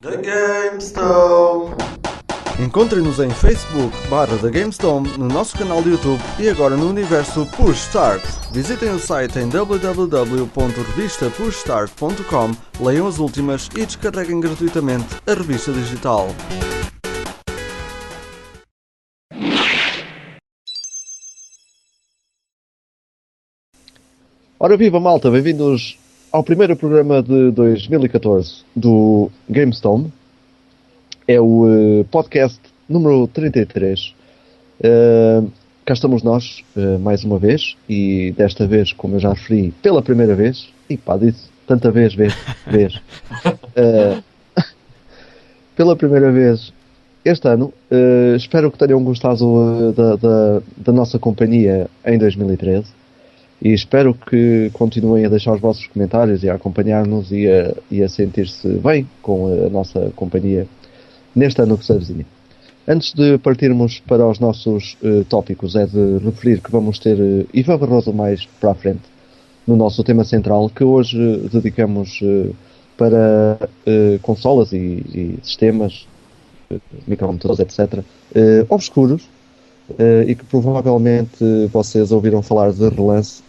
The GameStone. Encontre-nos em Facebook/The GameStone, no nosso canal de YouTube e agora no universo Push Start. Visitem o site em www.revistapushstart.com, leiam as últimas e descarreguem gratuitamente a revista digital. Ora viva malta, bem-vindos ao primeiro programa de 2014 do GameStone. É o podcast número 33. Cá estamos nós, mais uma vez, e desta vez, como eu já referi, pela primeira vez, e pá, disse tanta vez. Pela primeira vez este ano. Espero que tenham gostado da nossa companhia em 2013. E espero que continuem a deixar os vossos comentários e a acompanhar-nos e a sentir-se bem com a nossa companhia neste ano que se avizinha. Antes de partirmos para os nossos tópicos, é de referir que vamos ter Ivan Barroso mais para a frente no nosso tema central, que hoje dedicamos para consolas e sistemas, microcomputadores, etc., obscuros, e que provavelmente vocês ouviram falar de relance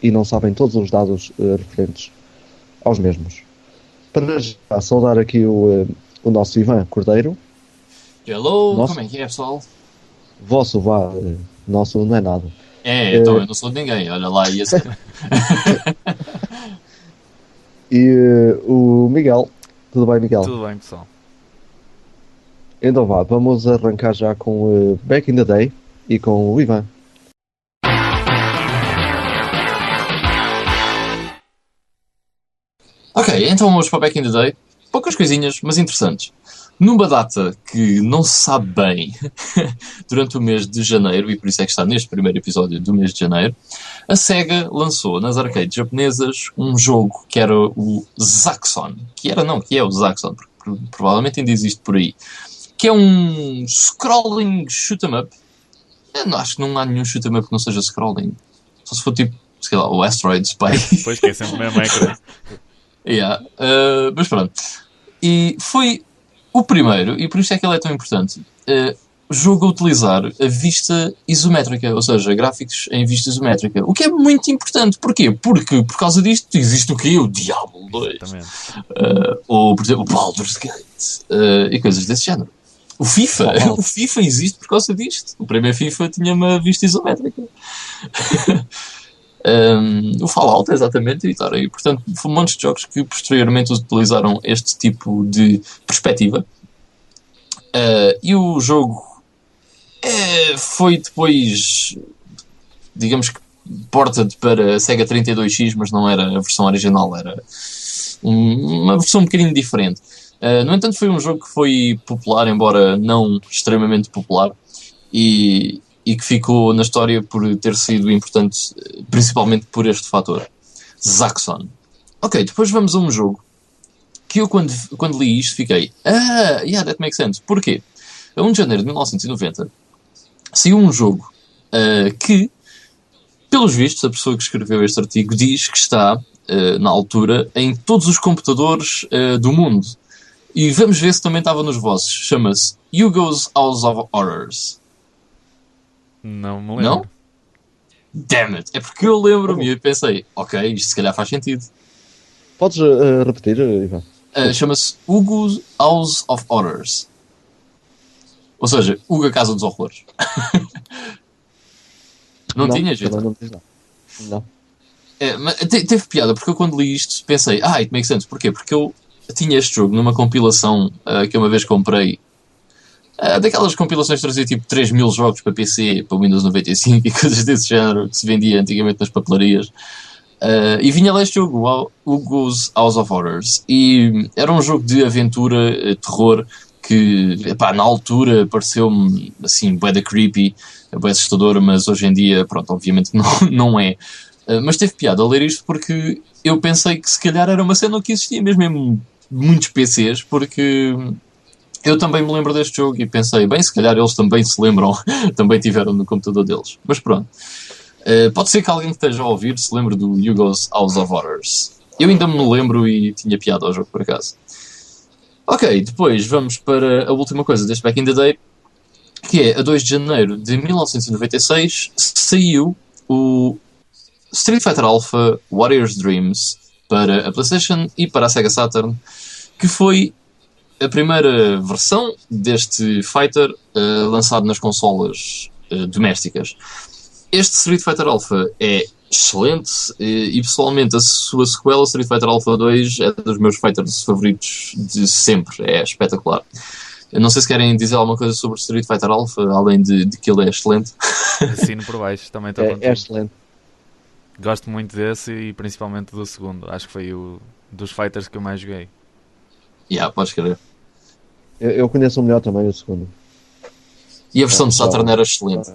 e não sabem todos os dados referentes aos mesmos. Para já saudar aqui o nosso Ivan Cordeiro. Hello, como é que é, pessoal? Vosso vá, nosso não é nada. Então eu não sou de ninguém, olha lá e esse. E o Miguel. Tudo bem, Miguel? Tudo bem, pessoal. Então vá, vamos arrancar já com Back in the Day e com o Ivan. Ok, então vamos para Back in the Day. Poucas coisinhas, mas interessantes. Numa data que não se sabe bem, durante o mês de janeiro, e por isso é que está neste primeiro episódio do mês de janeiro, a SEGA lançou nas arcades japonesas um jogo que era o Zaxxon. Que é o Zaxxon, porque provavelmente ainda existe por aí. Que é um scrolling shoot-em-up. Eu não, acho que não há nenhum shoot-em-up que não seja scrolling. Só se for tipo, sei lá, o Asteroid Spy. Pois que é sempre o mesmo ecrã. Mas pronto. E foi o primeiro, e por isso é que ele é tão importante, jogo a utilizar a vista isométrica, ou seja, gráficos em vista isométrica. O que é muito importante. Porquê? Porque por causa disto existe o quê? O Diablo 2. Ou, por exemplo, o Baldur's Gate. E coisas desse género. O FIFA existe por causa disto. O primeiro FIFA tinha uma vista isométrica. O Fallout, exatamente, e portanto, foi um monte de jogos que posteriormente utilizaram este tipo de perspectiva. E o jogo foi depois, digamos que, ported para a Sega 32X, mas não era a versão original, era uma versão um bocadinho diferente. No entanto, foi um jogo que foi popular, embora não extremamente popular, e que ficou na história por ter sido importante, principalmente por este fator. Zaxxon. Ok, depois vamos a um jogo que eu, quando li isto, fiquei... that makes sense. Porquê? A 1 de janeiro de 1990, saiu um jogo que, pelos vistos, a pessoa que escreveu este artigo diz que está, na altura, em todos os computadores do mundo. E vamos ver se também estava nos vossos. Chama-se Hugo's House of Horrors. Não me lembro. Não? Damn it! É porque eu lembro-me e pensei, ok, isto se calhar faz sentido. Podes repetir, Ivan? Chama-se Hugo's House of Horrors. Ou seja, Hugo a Casa dos Horrores. Não tinhas visto? Não. Mas teve piada, porque eu quando li isto pensei, it makes sense. Porquê? Porque eu tinha este jogo numa compilação que eu uma vez comprei. Daquelas compilações que trazia tipo 3.000 jogos para PC, para o Windows 95 e coisas desse género que se vendia antigamente nas papelarias. E vinha lá este jogo, Hugo's House of Horrors. E era um jogo de aventura, terror, que na altura pareceu-me assim, bué da creepy, bué assustador, mas hoje em dia, pronto, obviamente não é. Mas teve piada a ler isto porque eu pensei que se calhar era uma cena que existia mesmo em muitos PCs, porque eu também me lembro deste jogo e pensei, bem, se calhar eles também se lembram, também tiveram no computador deles. Mas pronto. Pode ser que alguém que esteja a ouvir se lembre do Hugo's House of Horrors. Eu ainda me lembro e tinha piada ao jogo, por acaso. Ok, depois vamos para a última coisa deste Back in the Day, que é a 2 de janeiro de 1996 saiu o Street Fighter Alpha Warrior's Dreams para a PlayStation e para a Sega Saturn, que foi a primeira versão deste fighter lançado nas consolas domésticas. Este Street Fighter Alpha é excelente e pessoalmente a sua sequela Street Fighter Alpha 2 é dos meus fighters favoritos de sempre, é espetacular. Eu não sei se querem dizer alguma coisa sobre Street Fighter Alpha, além de que ele é excelente. Assino por baixo, também estou contigo. É excelente. Gosto muito desse e principalmente do segundo. Acho que foi o dos fighters que eu mais joguei. Podes querer. Eu conheço o melhor também, o segundo. E a versão de Saturn era excelente.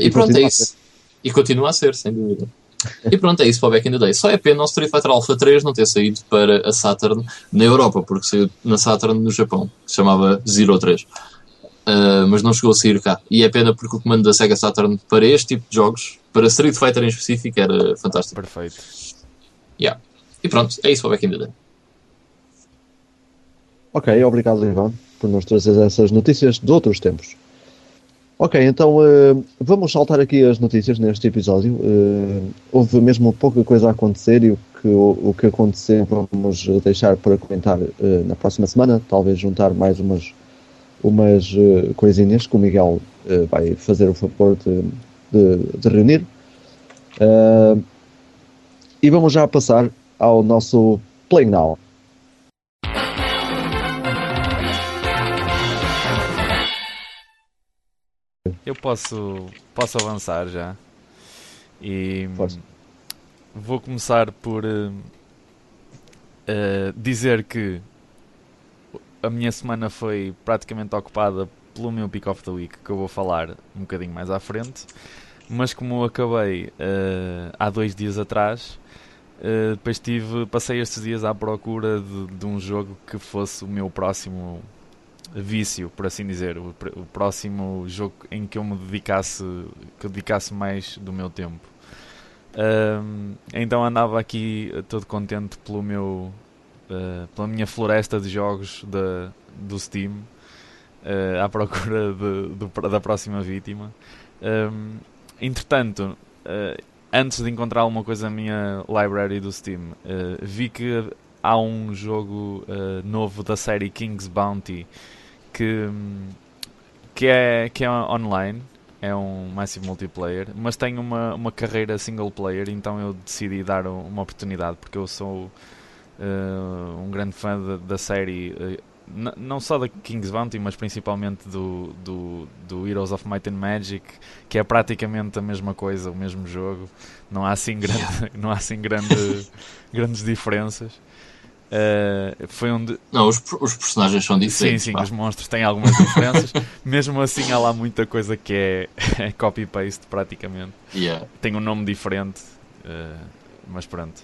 E pronto, é isso. E continua a ser, sem dúvida. E pronto, é isso para o Back in the Day. Só é pena o Street Fighter Alpha 3 não ter saído para a Saturn na Europa, porque saiu na Saturn no Japão, que se chamava Zero 3. Mas não chegou a sair cá. E é pena porque o comando da Sega Saturn para este tipo de jogos, para Street Fighter em específico, era fantástico. Perfeito. E pronto, é isso para o Back in the Day. Ok, obrigado, Ivan, por nos trazer essas notícias de outros tempos. Ok, então vamos saltar aqui as notícias neste episódio. Houve mesmo pouca coisa a acontecer e o que aconteceu vamos deixar para comentar na próxima semana. Talvez juntar mais umas coisinhas que o Miguel vai fazer o favor de reunir. E vamos já passar ao nosso Play Now. Eu posso avançar já. E Força. vou começar por dizer que a minha semana foi praticamente ocupada pelo meu Pick of the Week, que eu vou falar um bocadinho mais à frente. Mas como eu acabei há 2 dias atrás, depois passei estes dias à procura de um jogo que fosse o meu próximo vício, por assim dizer, o próximo jogo em que eu dedicasse mais do meu tempo. Então andava aqui todo contente pela minha floresta de jogos do Steam, à procura da próxima vítima. Entretanto, antes de encontrar alguma coisa na minha library do Steam, vi que há um jogo novo da série King's Bounty que é online, é um Massive Multiplayer, mas tem uma carreira single player, então eu decidi dar uma oportunidade, porque eu sou um grande fã da série, não só da King's Bounty, mas principalmente do Heroes of Might and Magic, que é praticamente a mesma coisa, o mesmo jogo, não há assim grandes diferenças. Foi onde... Não, os personagens são diferentes. Sim, os monstros têm algumas diferenças. Mesmo assim há lá muita coisa que é copy-paste praticamente. Tem um nome diferente, mas pronto.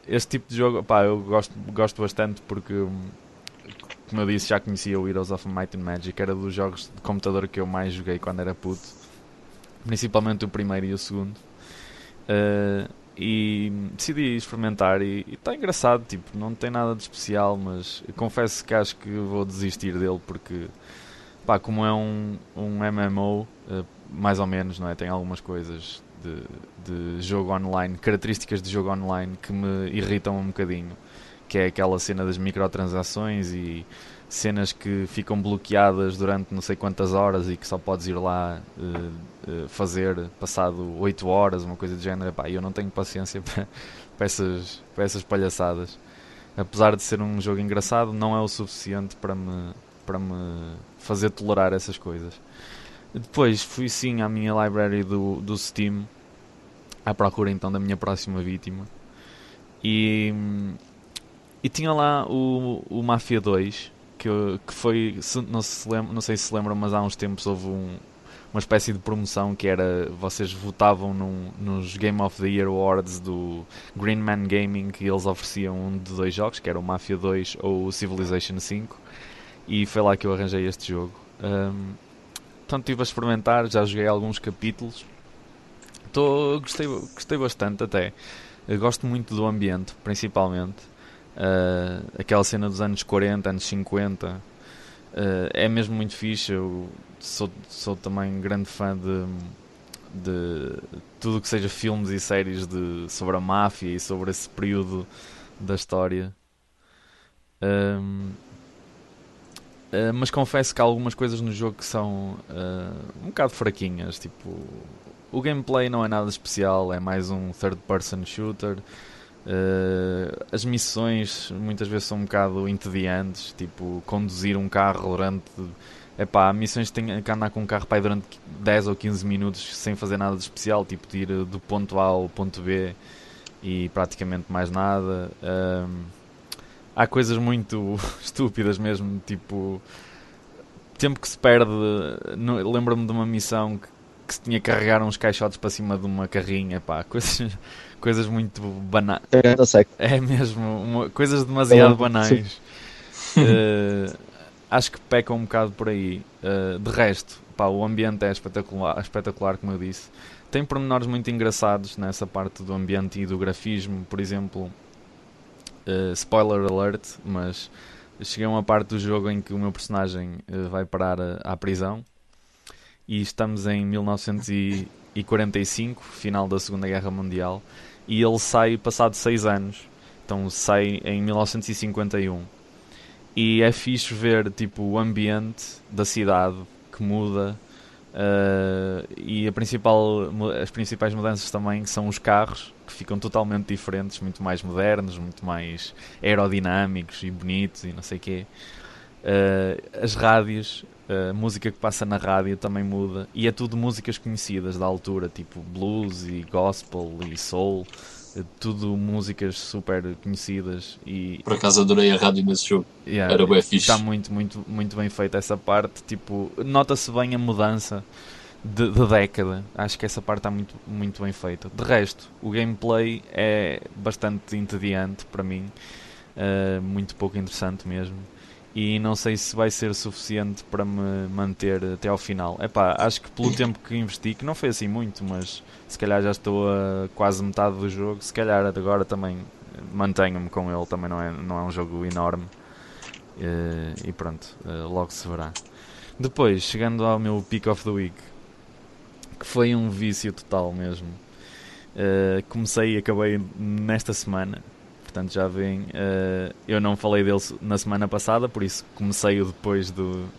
Este tipo de jogo, eu gosto bastante porque, como eu disse, já conhecia o Heroes of Might and Magic. Era dos jogos de computador que eu mais joguei quando era puto, principalmente o primeiro e o segundo. E decidi experimentar e está engraçado, tipo, não tem nada de especial, mas confesso que acho que vou desistir dele porque, como é um MMO, mais ou menos, não é? Tem algumas coisas de jogo online, características de jogo online que me irritam um bocadinho, que é aquela cena das microtransações e cenas que ficam bloqueadas durante não sei quantas horas e que só podes ir lá fazer passado 8 horas, uma coisa do género. Eu não tenho paciência para essas palhaçadas. Apesar de ser um jogo engraçado, não é o suficiente para me fazer tolerar essas coisas. Depois fui sim à minha library do Steam, à procura então da minha próxima vítima, e tinha lá o Mafia 2, que foi, não sei se se lembram, mas há uns tempos houve uma espécie de promoção que era, vocês votavam nos Game of the Year Awards do Green Man Gaming, e eles ofereciam um de 2 jogos, que era o Mafia 2 ou o Civilization 5, e foi lá que eu arranjei este jogo. Então estive a experimentar, já joguei alguns capítulos, gostei bastante até. Eu gosto muito do ambiente, principalmente. aquela cena dos anos 40, anos 50, é mesmo muito fixe. Eu sou também grande fã de tudo o que seja filmes e séries sobre a máfia e sobre esse período da história. Mas confesso que há algumas coisas no jogo que são um bocado fraquinhas. Tipo, o gameplay não é nada especial, é mais um third person shooter. As missões muitas vezes são um bocado entediantes, tipo conduzir um carro durante... Há missões que têm que andar com um carro durante 10 ou 15 minutos sem fazer nada de especial, tipo de ir do ponto A ao ponto B e praticamente mais nada. Há coisas muito estúpidas mesmo, tipo tempo que se perde. Lembro-me de uma missão que se tinha que carregar uns caixotes para cima de uma carrinha, coisas muito banais. É mesmo, coisas demasiado banais. Acho que peca um bocado por aí. De resto, o ambiente é espetacular, como eu disse. Tem pormenores muito engraçados nessa parte do ambiente e do grafismo. Por exemplo, spoiler alert, mas cheguei a uma parte do jogo em que o meu personagem vai parar à prisão. E estamos em 1945, final da Segunda Guerra Mundial. E ele sai passado 6 anos. Então sai em 1951. E é fixe ver tipo, o ambiente da cidade que muda. E as principais mudanças também são os carros, que ficam totalmente diferentes, muito mais modernos, muito mais aerodinâmicos e bonitos e não sei o quê. As rádios, a música que passa na rádio também muda, e é tudo músicas conhecidas da altura, tipo blues e gospel e soul, tudo músicas super conhecidas. E por acaso adorei a rádio nesse jogo. Era bem fixe. Está muito, muito, muito bem feita essa parte. Tipo, nota-se bem a mudança de década. Acho que essa parte está muito, muito bem feita. De resto, o gameplay é bastante entediante para mim, muito pouco interessante mesmo. E não sei se vai ser suficiente para me manter até ao final. Acho que pelo tempo que investi, que não foi assim muito, mas se calhar já estou a quase metade do jogo, se calhar agora também mantenho-me com ele, também não é um jogo enorme. E pronto, logo se verá. Depois, chegando ao meu Pick of the Week, que foi um vício total mesmo. Comecei e acabei nesta semana. Portanto, já veem, eu não falei dele na semana passada, por isso comecei-o depois do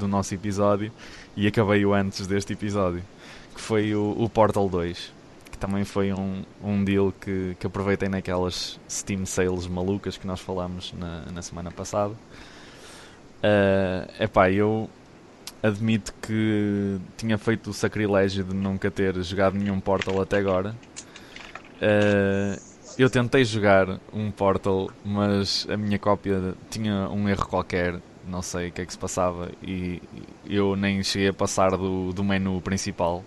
nosso episódio e acabei-o antes deste episódio, que foi o Portal 2, que também foi um deal que aproveitei naquelas Steam Sales malucas que nós falámos na semana passada. Eu admito que tinha feito o sacrilégio de nunca ter jogado nenhum Portal até agora. Eu tentei jogar um Portal, mas a minha cópia tinha um erro qualquer, não sei o que é que se passava, e eu nem cheguei a passar do menu principal.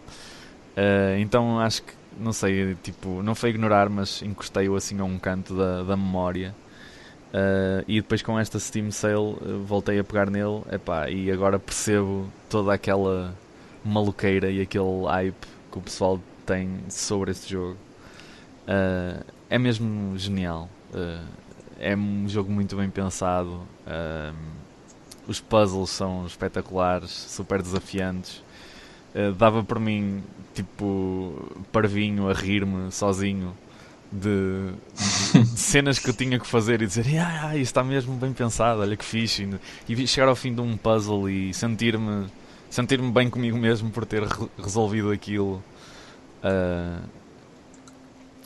Então acho que, não sei, tipo, não foi ignorar, mas encostei-o assim a um canto da memória. E depois com esta Steam Sale voltei a pegar nele, e agora percebo toda aquela maluqueira e aquele hype que o pessoal tem sobre este jogo. É mesmo genial. É um jogo muito bem pensado. Os puzzles são espetaculares, super desafiantes. Dava para mim, tipo, parvinho, a rir-me sozinho de cenas que eu tinha que fazer e dizer isto está mesmo bem pensado, olha que fixe. E chegar ao fim de um puzzle e sentir-me bem comigo mesmo por ter resolvido aquilo.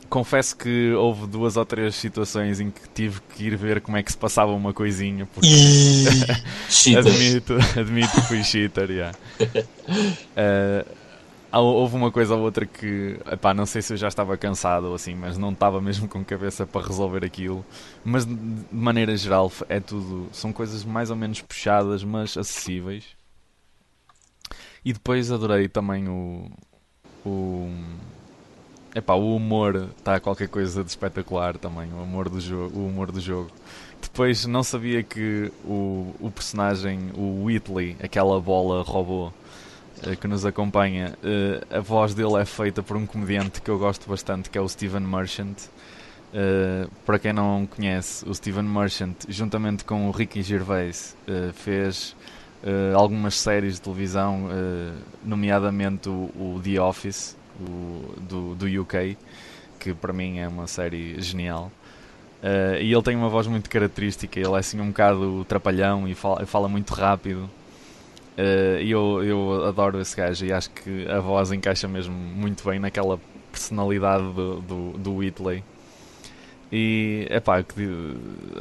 Confesso que houve 2 ou 3 situações em que tive que ir ver como é que se passava uma coisinha, porque admito que fui cheater. Yeah. Houve uma coisa ou outra que não sei se eu já estava cansado ou assim, mas não estava mesmo com cabeça para resolver aquilo. Mas de maneira geral são coisas mais ou menos puxadas, mas acessíveis. E depois adorei também o humor, está qualquer coisa de espetacular também, o humor do jogo. Depois não sabia que o personagem, o Whitley, aquela bola robô que nos acompanha, a voz dele é feita por um comediante que eu gosto bastante, que é o Stephen Merchant. Para quem não conhece, o Steven Merchant, juntamente com o Ricky Gervais, fez algumas séries de televisão, nomeadamente o The Office, do UK, que para mim é uma série genial. E ele tem uma voz muito característica, ele é assim um bocado trapalhão e fala muito rápido. E eu adoro esse gajo e acho que a voz encaixa mesmo muito bem naquela personalidade do Whitley. E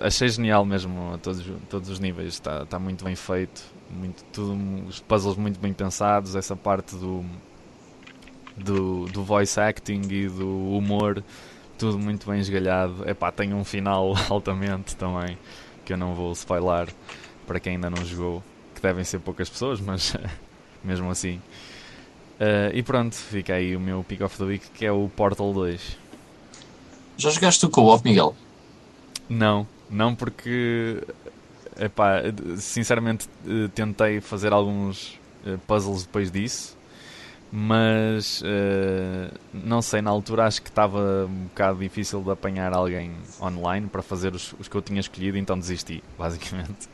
achei genial mesmo a todos os níveis. Está muito bem feito, os puzzles muito bem pensados, essa parte do voice acting e do humor, tudo muito bem esgalhado. Tem um final altamente também, que eu não vou spoiler para quem ainda não jogou, que devem ser poucas pessoas, mas mesmo assim. E pronto, fica aí o meu Pick of the Week, que é o Portal 2. Já jogaste o co-op, Miguel? Não porque sinceramente tentei fazer alguns puzzles depois disso, mas não sei, na altura acho que estava um bocado difícil de apanhar alguém online para fazer os que eu tinha escolhido, então desisti, basicamente.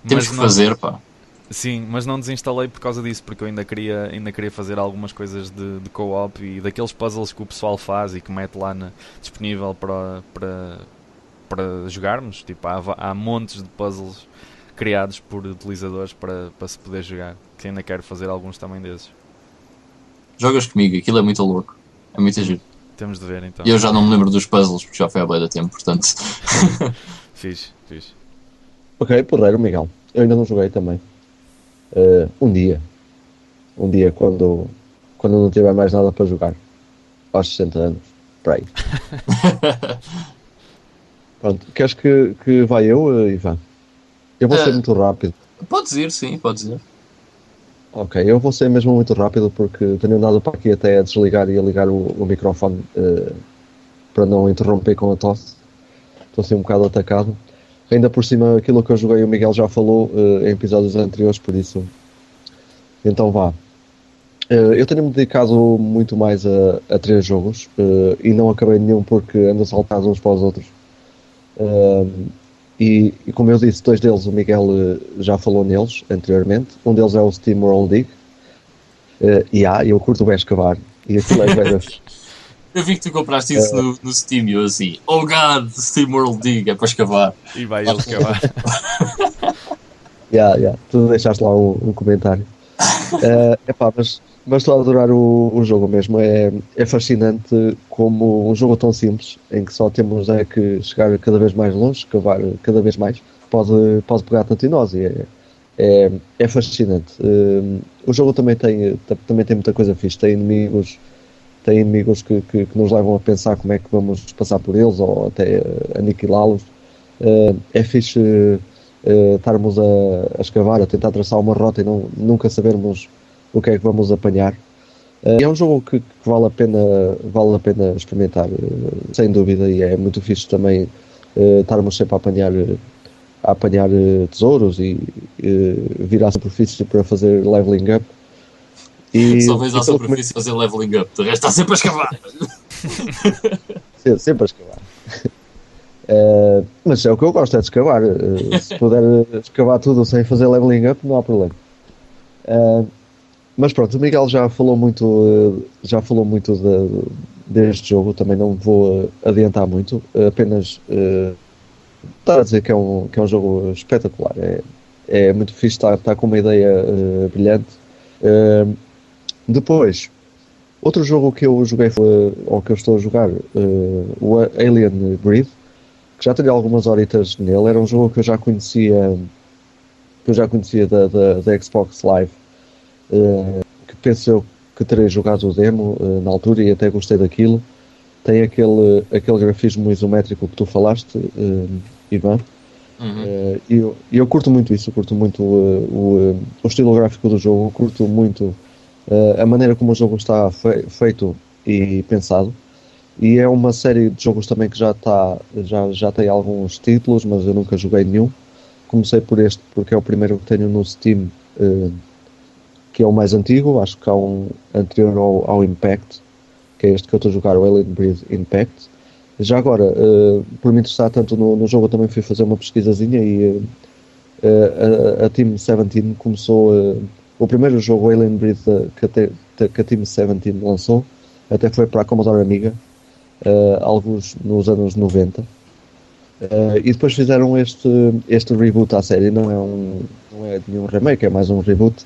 Temos que fazer, pá. Sim, mas não desinstalei por causa disso, porque eu ainda queria fazer algumas coisas de co-op e daqueles puzzles que o pessoal faz e que mete lá disponível para jogarmos. Tipo, há montes de puzzles criados por utilizadores para se poder jogar, que ainda quero fazer alguns também desses. Jogas comigo, aquilo é muito louco, é muito giro. Temos de ver então. E eu já não me lembro dos puzzles, porque já foi há bué de tempo, portanto. Fixe. Ok, porreiro, Miguel. Eu ainda não joguei também. Um dia quando não tiver mais nada para jogar, aos 60 anos, para aí. Pronto, queres que vá eu, Ivan? Eu vou ser muito rápido. Podes ir, sim, podes ir. Ok, eu vou ser mesmo muito rápido porque tenho andado para aqui até a desligar e a ligar o microfone para não interromper com a tosse. Estou assim um bocado atacado. Ainda por cima, aquilo que eu joguei, o Miguel já falou em episódios anteriores, por isso. Então vá. Eu tenho-me dedicado muito mais a 3 jogos e não acabei nenhum porque ando saltados uns para os outros. E como eu disse, 2 deles o Miguel já falou neles anteriormente. Um deles é o Steam World Dig. Eu curto bem escavar. E aquilo é bem. Eu vi que tu compraste isso no Steam e eu assim, oh God, Steam World Dig, é para escavar. E vai ele escavar. Tu deixaste lá um comentário. Mas estou a adorar o jogo mesmo. É fascinante como um jogo tão simples, em que só temos que chegar cada vez mais longe, escavar cada vez mais, pode pegar tanto em nós. E é fascinante. O jogo também tem muita coisa fixe. Tem inimigos que nos levam a pensar como é que vamos passar por eles ou até aniquilá-los. É fixe estarmos a escavar, a tentar traçar uma rota e nunca sabermos o que é que vamos apanhar. É um jogo que vale a pena experimentar, sem dúvida, e é muito fixe também estarmos sempre a apanhar tesouros e vir à superfície para fazer leveling up. Só vens à superfície fazer leveling up, de resto está sempre a escavar. Sempre a escavar. Mas é o que eu gosto, é de escavar. Se puder escavar tudo sem fazer leveling up, não há problema. Mas pronto, o Miguel já falou muito deste jogo, também não vou adiantar muito, apenas estar a dizer que é um jogo espetacular. É muito fixe, está com uma ideia brilhante. Depois, outro jogo que eu joguei, ou que eu estou a jogar, o Alien Breed, que já tenho algumas horitas nele. Era um jogo que eu já conhecia da Xbox Live, que penso eu que terei jogado o demo na altura e até gostei daquilo. Tem aquele grafismo isométrico que tu falaste, Ivan. Uhum. E eu curto muito isso, curto muito o estilo gráfico do jogo, curto muito a maneira como o jogo está feito e pensado. E é uma série de jogos também que já tem alguns títulos, mas eu nunca joguei nenhum. Comecei por este porque é o primeiro que tenho no Steam, que é o mais antigo. Acho que há um anterior ao Impact, que é este que eu estou a jogar, o Alien Breed Impact. Já agora, por me interessar tanto no jogo, eu também fui fazer uma pesquisazinha e a Team 17 começou. O primeiro jogo, Alien Breed, que a Team 17 lançou, até foi para a Commodore Amiga, alguns nos anos 90. E depois fizeram este reboot à série, não é nenhum remake, é mais um reboot.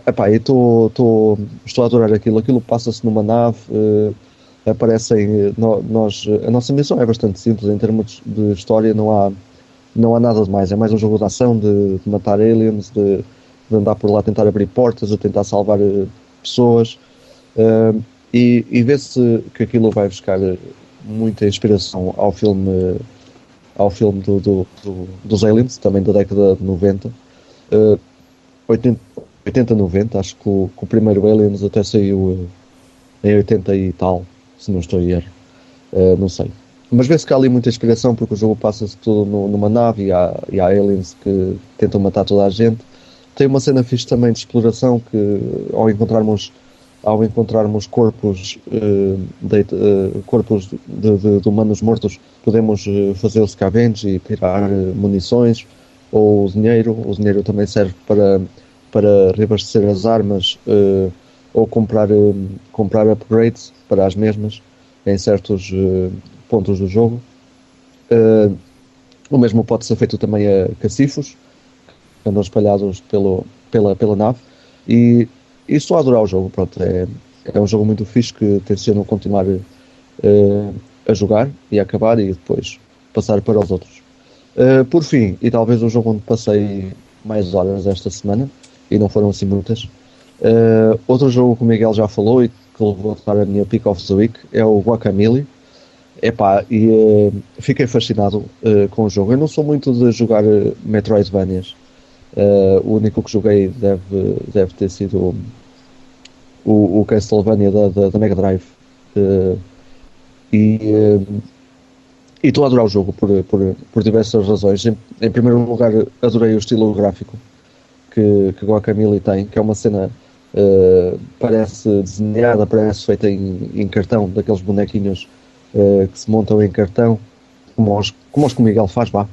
Epá, estou a adorar aquilo passa-se numa nave, aparecem, a nossa missão é bastante simples em termos de história, não há nada de mais, é mais um jogo de ação, de matar aliens, de andar por lá, tentar abrir portas, de tentar salvar pessoas, e vê-se que aquilo vai buscar muita inspiração ao filme dos aliens, também da década de 90, 80, 90, acho que o primeiro Aliens até saiu em 80 e tal, se não estou em erro, não sei. Mas vê-se que há ali muita inspiração, porque o jogo passa-se tudo numa nave e há aliens que tentam matar toda a gente. Tem uma cena fixe também de exploração, que ao encontrarmos corpos, corpos de humanos mortos, podemos fazer o scavenge e tirar munições ou o dinheiro. O dinheiro também serve para reabastecer as armas, ou comprar upgrades para as mesmas em certos pontos do jogo. O mesmo pode ser feito também a cacifos que andam espalhados pela nave, e estou a adorar o jogo. Pronto, é um jogo muito fixe que tenciono continuar a jogar e a acabar e depois passar para os outros. Por fim, e talvez o jogo onde passei mais horas esta semana, e não foram assim muitas, outro jogo que o Miguel já falou e que levou a estar a minha Pick of the Week é o Guacamelee. Epá, e fiquei fascinado com o jogo. Eu não sou muito de jogar Metroidvanias. O único que joguei deve ter sido o Castlevania da Mega Drive. E estou a adorar o jogo por diversas razões. Em primeiro lugar, adorei o estilo gráfico que Guacamelee tem, que é uma cena parece desenhada, parece feita em cartão, daqueles bonequinhos que se montam em cartão, como os que o Miguel faz, vá.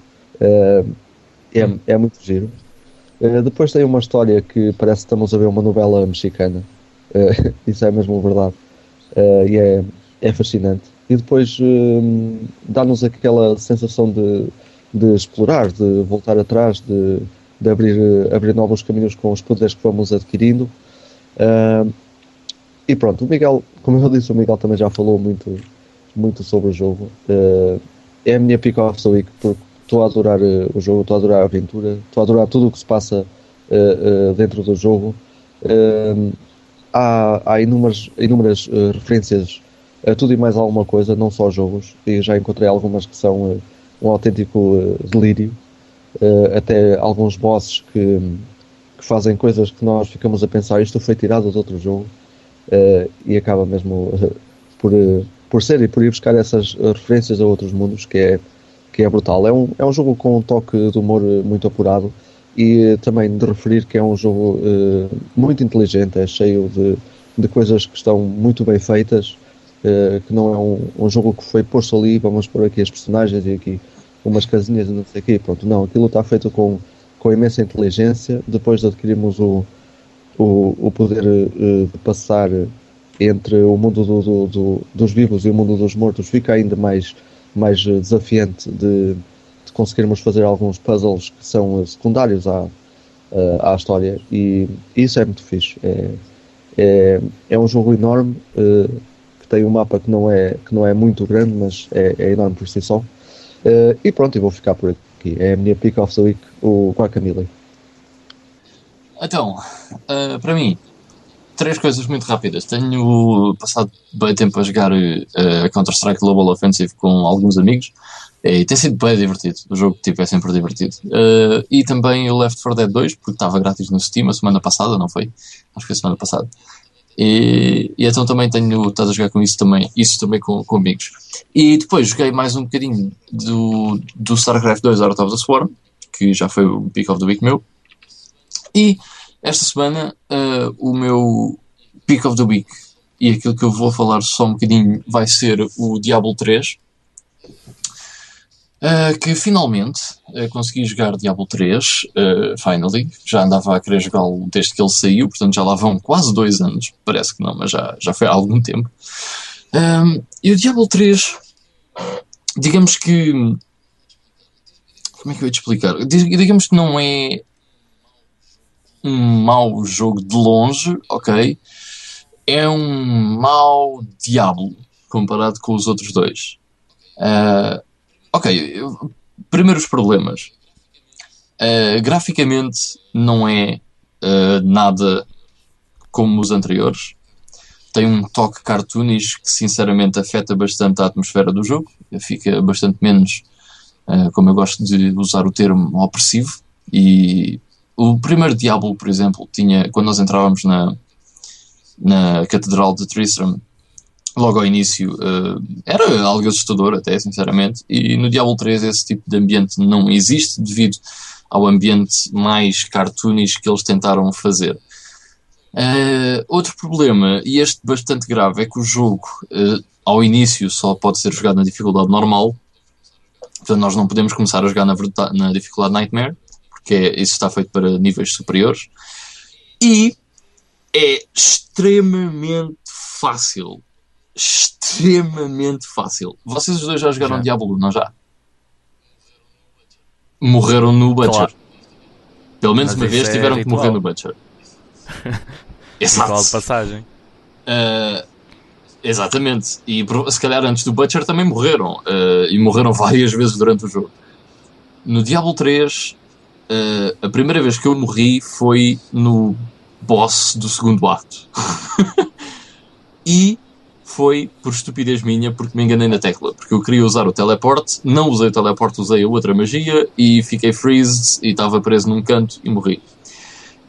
É muito giro. Depois tem uma história que parece que estamos a ver uma novela mexicana. Isso é mesmo verdade. E é fascinante. E depois dá-nos aquela sensação de explorar, de voltar atrás, de abrir novos caminhos com os poderes que vamos adquirindo. E pronto, o Miguel, como eu disse, o Miguel também já falou muito sobre o jogo. É a minha pick of the week, porque estou a adorar o jogo, estou a adorar a aventura, estou a adorar tudo o que se passa dentro do jogo. Há inúmeras referências a tudo e mais alguma coisa, não só jogos, e já encontrei algumas que são um autêntico delírio. Até alguns bosses que fazem coisas que nós ficamos a pensar, isto foi tirado de outro jogo, e acaba mesmo por ser e por ir buscar essas referências a outros mundos, que é brutal. É um jogo com um toque de humor muito apurado, e também de referir que é um jogo muito inteligente, é cheio de coisas que estão muito bem feitas, que não é um jogo que foi posto ali, vamos pôr aqui as personagens e aqui umas casinhas e não sei o quê, pronto, não, aquilo está feito com imensa inteligência. Depois de adquirirmos o poder de passar entre o mundo dos vivos e o mundo dos mortos, fica ainda mais desafiante de conseguirmos fazer alguns puzzles que são secundários à história, e isso é muito fixe. É um jogo enorme, que tem um mapa que não é muito grande, mas é enorme por si só. E pronto, eu vou ficar por aqui. É a minha pick of the week, o Guacamelee. Então, para mim, 3 coisas muito rápidas. Tenho passado bem tempo a jogar Counter-Strike Global Offensive com alguns amigos, e tem sido bem divertido. O jogo tipo, é sempre divertido. E também o Left 4 Dead 2, porque estava grátis no Steam a semana passada, não foi? Acho que foi a semana passada. E então também tenho estado a jogar com isso também com amigos. E depois joguei mais um bocadinho do StarCraft 2 Heart of the Swarm, que já foi o Pick of the Week meu. E esta semana o meu Pick of the Week e aquilo que eu vou falar só um bocadinho vai ser o Diablo 3. Que finalmente consegui jogar Diablo 3, finally. Já andava a querer jogá-lo desde que ele saiu, portanto já lá vão quase 2 anos. Parece que não, mas já foi há algum tempo. E o Diablo 3, digamos que... Como é que eu ia te explicar? Digamos que não é um mau jogo de longe, ok? É um mau Diablo comparado com os outros dois. Ok, primeiros problemas. Graficamente não é nada como os anteriores. Tem um toque cartoonish que sinceramente afeta bastante a atmosfera do jogo. Fica bastante menos, como eu gosto de usar o termo, opressivo. E o primeiro Diablo, por exemplo, tinha, quando nós entrávamos na Catedral de Tristram, logo ao início, era algo assustador até, sinceramente, e no Diablo 3 esse tipo de ambiente não existe devido ao ambiente mais cartoonish que eles tentaram fazer. Outro problema, e este bastante grave, é que o jogo ao início só pode ser jogado na dificuldade normal, portanto nós não podemos começar a jogar na dificuldade Nightmare, porque isso está feito para níveis superiores, e é extremamente fácil. Extremamente fácil. Vocês os dois já jogaram Diablo, não já? Morreram no Butcher. Claro. Pelo menos uma vez tiveram que morrer no Butcher. Exato. Ritual de passagem. Exatamente. E se calhar antes do Butcher também morreram. E morreram várias vezes durante o jogo. No Diablo 3, a primeira vez que eu morri foi no boss do segundo acto. E foi por estupidez minha, porque me enganei na tecla. Porque eu queria usar o teleporte, não usei o teleporte, usei a outra magia e fiquei freezed e estava preso num canto e morri.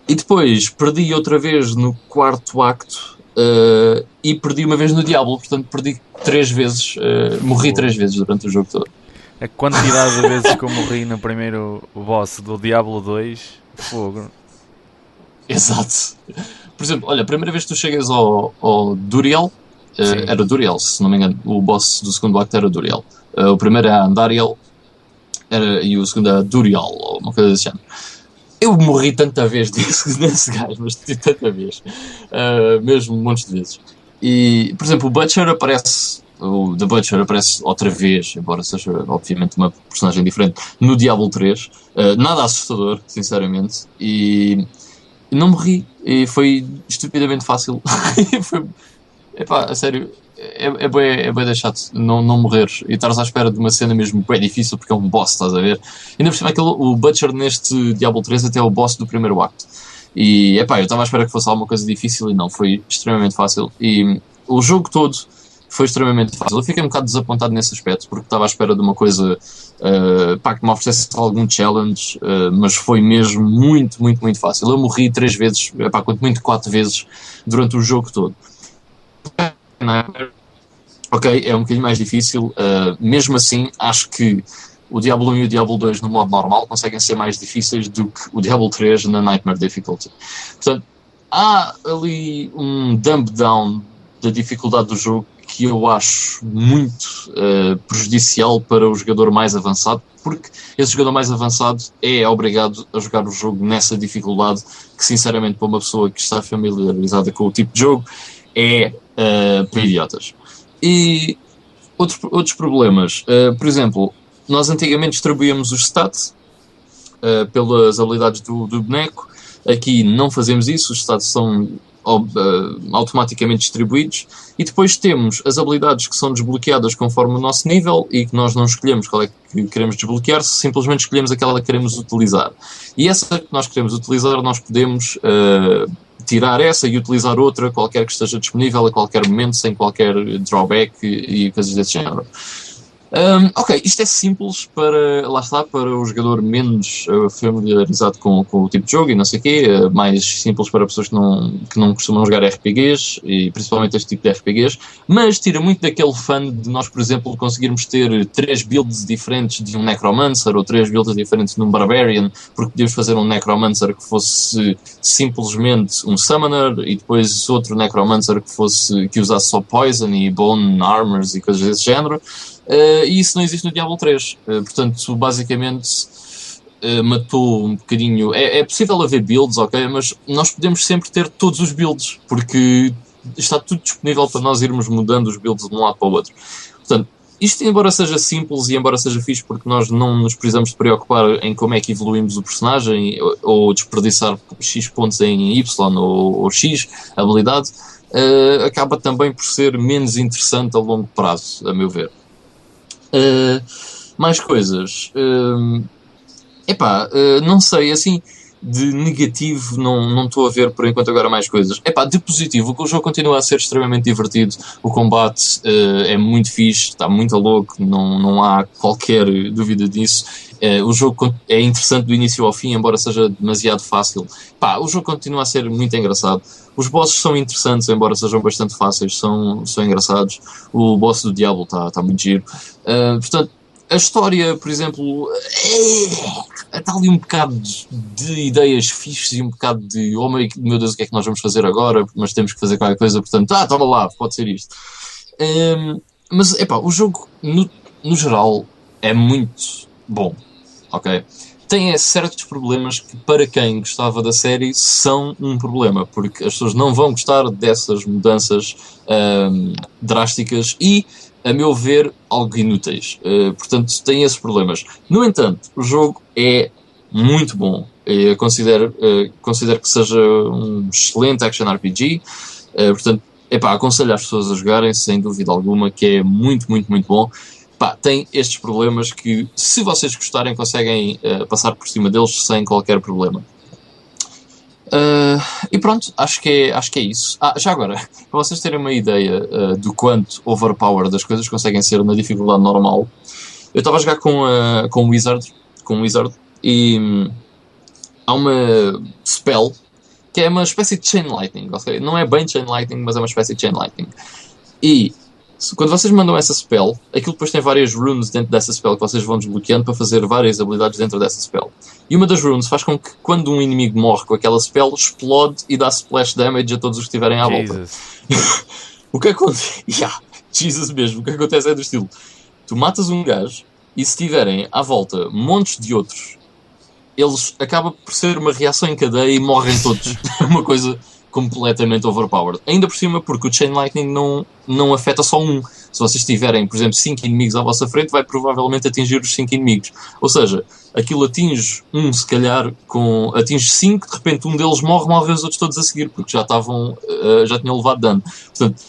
E depois perdi outra vez no quarto acto e perdi uma vez no Diablo, portanto perdi 3 vezes, morri 3 vezes durante o jogo todo. A quantidade de vezes que eu morri no primeiro boss do Diablo 2, fogo. Exato. Por exemplo, olha, a primeira vez que tu chegas ao Duriel, era Duriel, se não me engano, o boss do segundo acto era Duriel. O primeiro é Andariel e o segundo é Duriel, ou uma coisa desse género. Eu morri tanta vez nesse gajo, mas tanta vez. Mesmo um monte de vezes. E, por exemplo, o Butcher aparece... O The Butcher aparece outra vez, embora seja, obviamente, uma personagem diferente, no Diablo 3. Nada assustador, sinceramente. E não morri. E foi estupidamente fácil. Foi... Epá, a sério, é bem deixado não morreres e estares à espera de uma cena mesmo bem difícil porque é um boss, estás a ver? Ainda por cima o Butcher neste Diablo 3 até é o boss do primeiro acto. E epá, eu estava à espera que fosse alguma coisa difícil e não, foi extremamente fácil. E o jogo todo foi extremamente fácil. Eu fiquei um bocado desapontado nesse aspecto porque estava à espera de uma coisa que me oferecesse algum challenge, mas foi mesmo muito, muito, muito fácil. Eu morri 3 vezes, quanto muito 4 vezes durante o jogo todo. Ok, é um bocadinho mais difícil. Mesmo assim, acho que o Diablo 1 e o Diablo 2 no modo normal conseguem ser mais difíceis do que o Diablo 3 na Nightmare Difficulty. Portanto, há ali um dump down da dificuldade do jogo que eu acho muito prejudicial para o jogador mais avançado, porque esse jogador mais avançado é obrigado a jogar o jogo nessa dificuldade que, sinceramente, para uma pessoa que está familiarizada com o tipo de jogo, é para idiotas. E outros problemas, por exemplo, nós antigamente distribuíamos os stats pelas habilidades do boneco. Aqui não fazemos isso, os stats são automaticamente distribuídos, e depois temos as habilidades que são desbloqueadas conforme o nosso nível e que nós não escolhemos qual é que queremos desbloquear, simplesmente escolhemos aquela que queremos utilizar. E essa que nós queremos utilizar, nós podemos tirar essa e utilizar outra, qualquer que esteja disponível a qualquer momento, sem qualquer drawback e coisas desse género. Ok, isto é simples para, lá está, para o jogador menos familiarizado com o tipo de jogo e não sei o quê, mais simples para pessoas que não costumam jogar RPGs, e principalmente este tipo de RPGs, mas tira muito daquele fun de nós, por exemplo, conseguirmos ter 3 builds diferentes de um Necromancer ou 3 builds diferentes de um Barbarian, porque podíamos fazer um Necromancer que fosse simplesmente um Summoner e depois outro Necromancer que usasse só Poison e Bone Armors e coisas desse género. E isso não existe no Diablo 3. Portanto, basicamente, matou um bocadinho. É possível haver builds, ok, mas nós podemos sempre ter todos os builds, porque está tudo disponível para nós irmos mudando os builds de um lado para o outro. Portanto, isto, embora seja simples e embora seja fixe, porque nós não nos precisamos de preocupar em como é que evoluímos o personagem ou desperdiçar X pontos em Y ou X habilidade, acaba também por ser menos interessante a longo prazo, a meu ver. Mais coisas. Não sei, assim, de negativo não estou a ver por enquanto agora mais coisas. De positivo, o jogo continua a ser extremamente divertido, o combate é muito fixe, está muito louco, não há qualquer dúvida disso. O jogo é interessante do início ao fim, embora seja demasiado fácil. O jogo continua a ser muito engraçado. Os bosses são interessantes, embora sejam bastante fáceis, são engraçados. O boss do Diablo está muito giro. Portanto, a história, por exemplo, está ali um bocado de ideias fixes e um bocado de meu Deus, o que é que nós vamos fazer agora? Mas temos que fazer qualquer coisa, portanto, toma lá, pode ser isto. Mas, o jogo, no geral, é muito bom, ok? Tem certos problemas que, para quem gostava da série, são um problema, porque as pessoas não vão gostar dessas mudanças drásticas e, a meu ver, algo inúteis. Portanto, tem esses problemas. No entanto, o jogo é muito bom. Eu considero que seja um excelente action RPG. Portanto, aconselho as pessoas a jogarem, sem dúvida alguma, que é muito, muito, muito bom. Tem estes problemas que, se vocês gostarem, conseguem passar por cima deles sem qualquer problema. E pronto, acho que é isso. Já agora, para vocês terem uma ideia do quanto overpowered as coisas conseguem ser na dificuldade normal, eu estava a jogar com o Wizard, e há uma spell que é uma espécie de Chain Lightning, okay? Não é bem Chain Lightning, mas é uma espécie de Chain Lightning. E quando vocês mandam essa spell, aquilo depois tem várias runes dentro dessa spell que vocês vão desbloqueando para fazer várias habilidades dentro dessa spell. E uma das runes faz com que, quando um inimigo morre com aquela spell, explode e dá splash damage a todos os que estiverem à volta. O que acontece? Jesus mesmo. O que acontece é do estilo: tu matas um gajo e, se tiverem à volta montes de outros, eles acabam por ser uma reação em cadeia e morrem todos. Uma coisa completamente overpowered. Ainda por cima, porque o Chain Lightning não afeta só um. Se vocês tiverem, por exemplo, 5 inimigos à vossa frente, vai provavelmente atingir os 5 inimigos. Ou seja, aquilo atinge um, se calhar, atinge 5, de repente um deles morre os outros todos a seguir, porque já tinham levado dano. Portanto,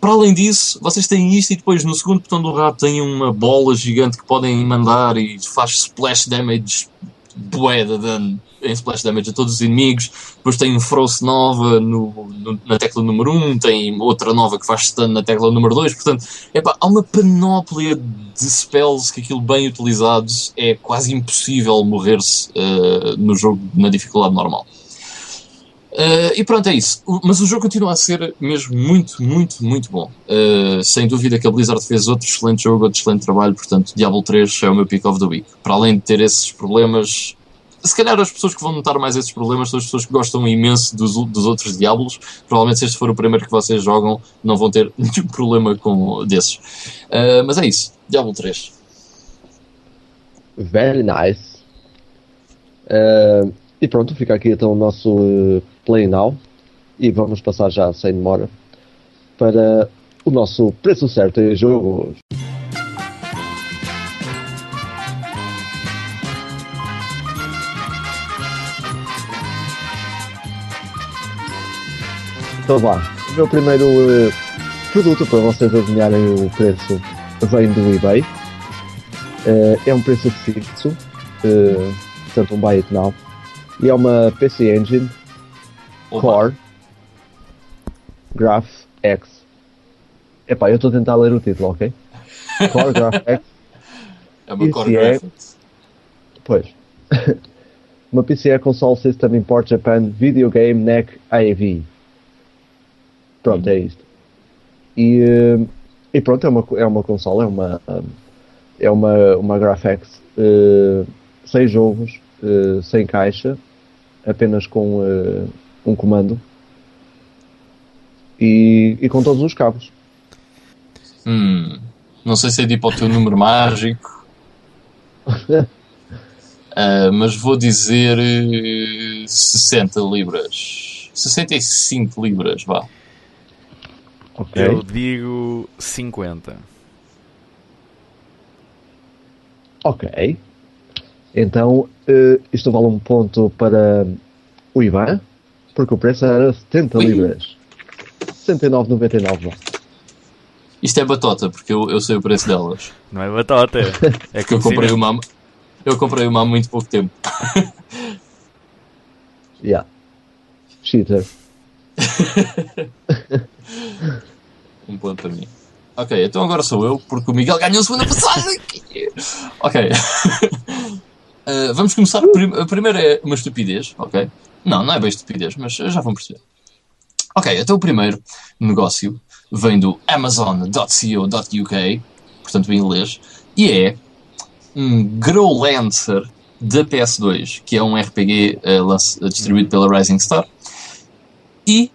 para além disso, vocês têm isto e depois no segundo botão do rato têm uma bola gigante que podem mandar e faz splash damage, bué de dano em splash damage a todos os inimigos. Depois tem um Frost nova na tecla número 1, tem outra nova que faz stun na tecla número 2. Portanto, há uma panóplia de spells que, aquilo bem utilizados, é quase impossível morrer-se no jogo na dificuldade normal. E pronto, é isso. Mas o jogo continua a ser mesmo muito, muito, muito bom. Sem dúvida que a Blizzard fez outro excelente jogo, outro excelente trabalho. Portanto, Diablo 3 é o meu pick of the week. Para além de ter esses problemas, se calhar as pessoas que vão notar mais esses problemas são as pessoas que gostam imenso dos outros Diablos. Provavelmente, se este for o primeiro que vocês jogam, não vão ter nenhum problema desses. Mas é isso. Diablo 3. Very nice. E pronto, fica aqui então o nosso Play Now. E vamos passar já, sem demora, para o nosso preço certo em jogo. Então vá, o meu primeiro produto para vocês adivinharem o preço vem do eBay. É um preço fixo, portanto um buy it now. E é uma PC Engine Core Graph X. Eu estou a tentar ler o título, ok? Core Graphics. É uma Core PCE. Graphics. Pois. Uma PCE Console System Import Japan Video Game NEC AV. Pronto, é isto. E pronto, é uma console, é uma Graphics sem jogos, sem caixa, apenas com um comando e com todos os cabos. Não sei se é tipo o teu número mágico, mas vou dizer 60 libras. 65 libras, vá. Ok. Eu digo 50. Ok. Então, isto vale um ponto para o Ivan, porque o preço era 70 libras. 69,99 lá. Isto é batota, porque eu sei o preço delas. Não é batota. É Que eu comprei uma há muito pouco tempo. Yeah. Cheater. Um ponto para mim. Ok, então agora sou eu, porque o Miguel ganhou a semana passada. Ok. Vamos começar. A primeira é uma estupidez, ok? Não é bem estupidez, mas já vão perceber. Ok, então o primeiro negócio vem do Amazon.co.uk, portanto em inglês, e é um Growlancer da PS2, que é um RPG distribuído pela Rising Star, e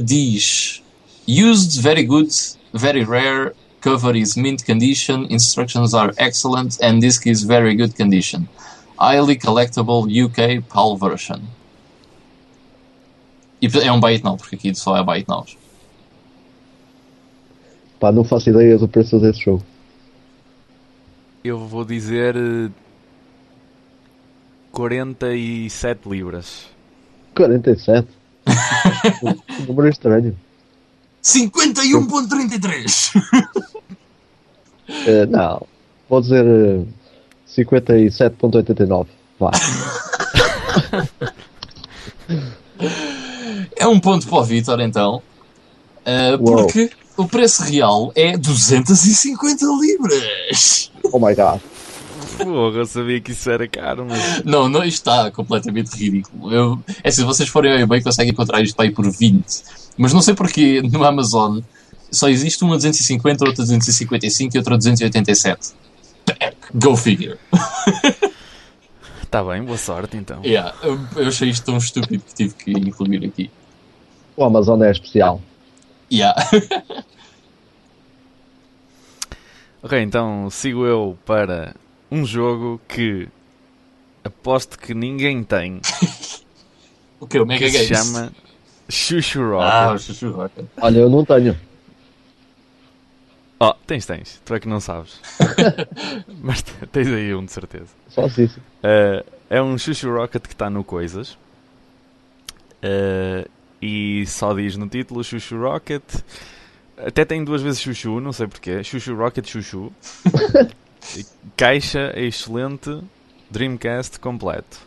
diz: Used, very good, very rare, cover is mint condition, instructions are excellent, and disc is very good condition. Highly collectible UK PAL version. E é um buy it now, porque aqui só é buy it now. Pá, não faço ideia do preço desse jogo. Eu vou dizer 47 libras. 47. Um número estranho. 51.33! Não. Vou dizer 57,89. Vá. É um ponto para o Vitor, então. Uou. Porque o preço real é 250 libras. Oh my god. Porra, eu sabia que isso era caro, mas... Não, isto está completamente ridículo. Se vocês forem ao eBay conseguem encontrar isto para ir por 20. Mas não sei porque no Amazon só existe uma 250, outra 255 e outra 287. Go figure. Tá bem, boa sorte então. Yeah, eu achei isto tão estúpido que tive que incluir aqui. O Amazon é especial. Yeah. Ok, então sigo eu para um jogo que aposto que ninguém tem, O que? O Mega que se Games? chama Chuchu Rocket. Ah, o Chuchu Rocket. Olha, eu não tenho. Oh, tens, tu é que não sabes. Mas tens aí um de certeza. Faço isso. É um Chuchu Rocket que está no Coisas. E só diz no título Chuchu Rocket. Até tem duas vezes Chuchu, não sei porquê. Chuchu Rocket Chuchu. Caixa excelente. Dreamcast completo.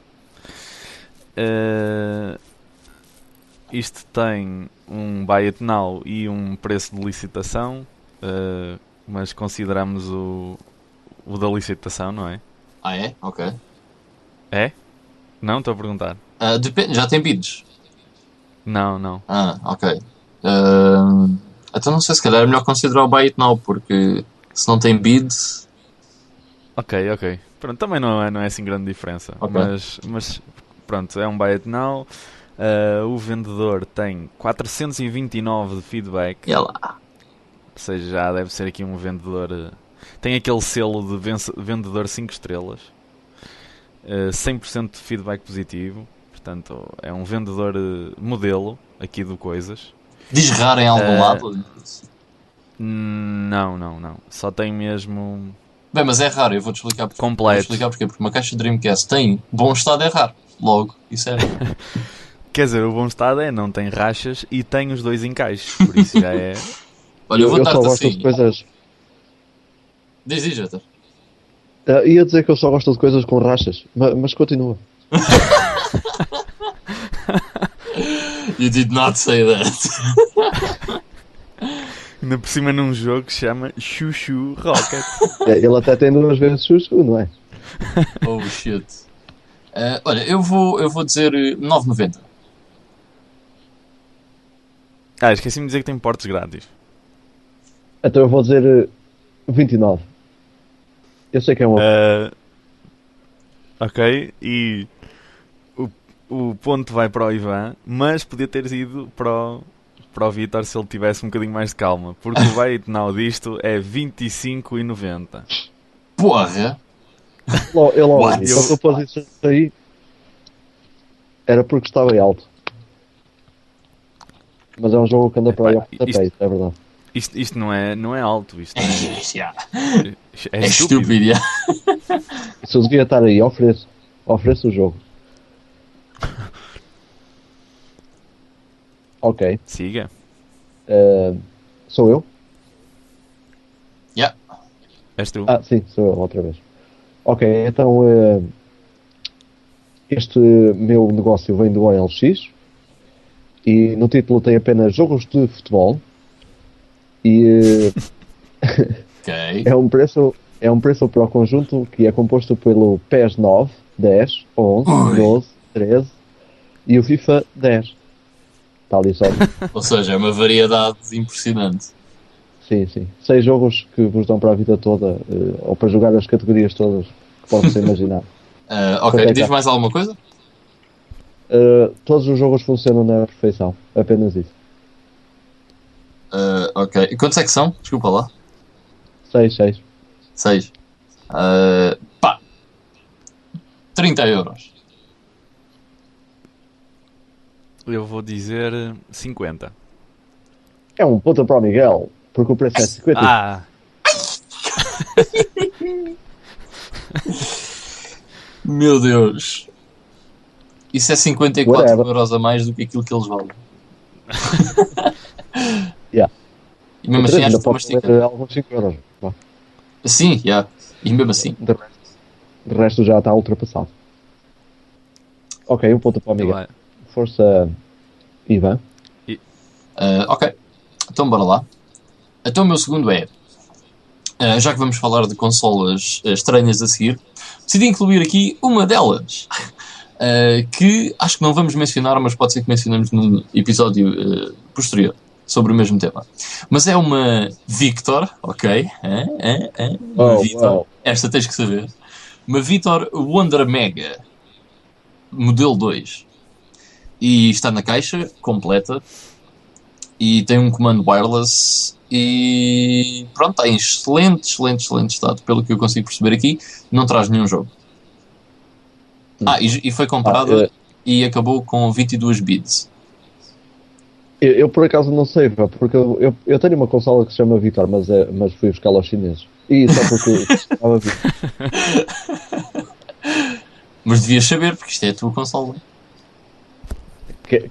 Isto tem um buy it now e um preço de licitação. Mas consideramos o da licitação, não é? Ah, é? Ok. É? Não? Estou a perguntar. Depende, já tem bids? Não. Ah, ok. Então não sei, se calhar é melhor considerar o buy it now, porque se não tem bid... Ok. Pronto, também não é assim grande diferença. Ok. Mas pronto, é um buy it now. O vendedor tem 429 de feedback. E lá. Ou seja, já deve ser aqui um vendedor... Tem aquele selo de vendedor 5 estrelas. 100% de feedback positivo. Portanto, é um vendedor modelo aqui do Coisas. Diz raro em algum lado? Não. Só tem mesmo... Bem, mas é raro, eu vou-te explicar porque. Completo. Vou explicar porquê. Porque uma caixa Dreamcast tem bom estado, é raro. Logo, isso é. Quer dizer, o bom estado não tem rachas e tem os dois encaixes. Por isso já é... Olha, eu vou Eu só dar-te gosto assim. de coisas. Diz, Jota. Ia dizer que eu só gosto de coisas com rachas, mas continua. You did not say that. Ainda por cima num jogo que se chama Chuchu Rocket. Ele até tem 2 vezes chuchu, não é? Oh shit. Olha, eu vou dizer 9,90. Esqueci-me de dizer que tem portes grátis. Então eu vou dizer 29. Eu sei que é um. Ok, e o ponto vai para o Ivan, mas podia ter ido para o Vitor se ele tivesse um bocadinho mais de calma, porque o rate now disto é 25,90. Porra! Eu logo What? vi. Só que eu pus isso aí era porque estava em alto. Mas é um jogo que anda para aí ao pontapé, é verdade. Isto não é alto, isto É estúpido. Yeah. Se eu devia estar aí, ofereço o jogo. Ok. Siga. Sou eu? Yeah. És tu. Ah, sim, sou eu, outra vez. Ok, então este meu negócio vem do OLX e no título tem apenas jogos de futebol e Ok. é um preço para o conjunto que é composto pelo PES 9, 10, 11, Ui. 12, 13 e o FIFA 10. Está ali só. Ou seja, é uma variedade impressionante. Sim, sim. 6 jogos que vos dão para a vida toda, ou para jogar as categorias todas que possam imaginar. Ok, Quanto é que diz há? mais alguma coisa? Todos os jogos funcionam na perfeição. Apenas isso. Ok. E quantos é que são? Desculpa lá. 6. 6. Pá. 30€. Eu vou dizer 50. É um ponto para o Miguel, porque o preço é 50. Ah! Meu Deus. Isso é 54 Whatever. euros a mais do que aquilo que eles valem. Yeah. E mesmo assim acho Ainda que pode mastica. valer alguns 5 euros. Vá. Sim, yeah. E mesmo assim. De resto já está ultrapassado. Ok, um ponto para o Miguel. Vai. Força, Ivan. Ok. Então bora lá. Então o meu segundo é... já que vamos falar de consolas estranhas a seguir, decidi incluir aqui uma delas. Que acho que não vamos mencionar, mas pode ser que mencionemos num episódio posterior sobre o mesmo tema. Mas é uma Victor, ok? Uma Victor. Wow. Esta tens que saber. Uma Victor Wonder Mega modelo 2. E está na caixa, completa. E tem um comando wireless. E pronto, está em excelente estado, pelo que eu consigo perceber aqui. Não traz nenhum jogo. E foi comprada e acabou com 22 bits. Eu por acaso não sei, porque eu tenho uma consola que se chama Vitor, mas fui buscá-la aos chineses. E só porque estava Vitor. Mas devias saber, porque isto é a tua consola.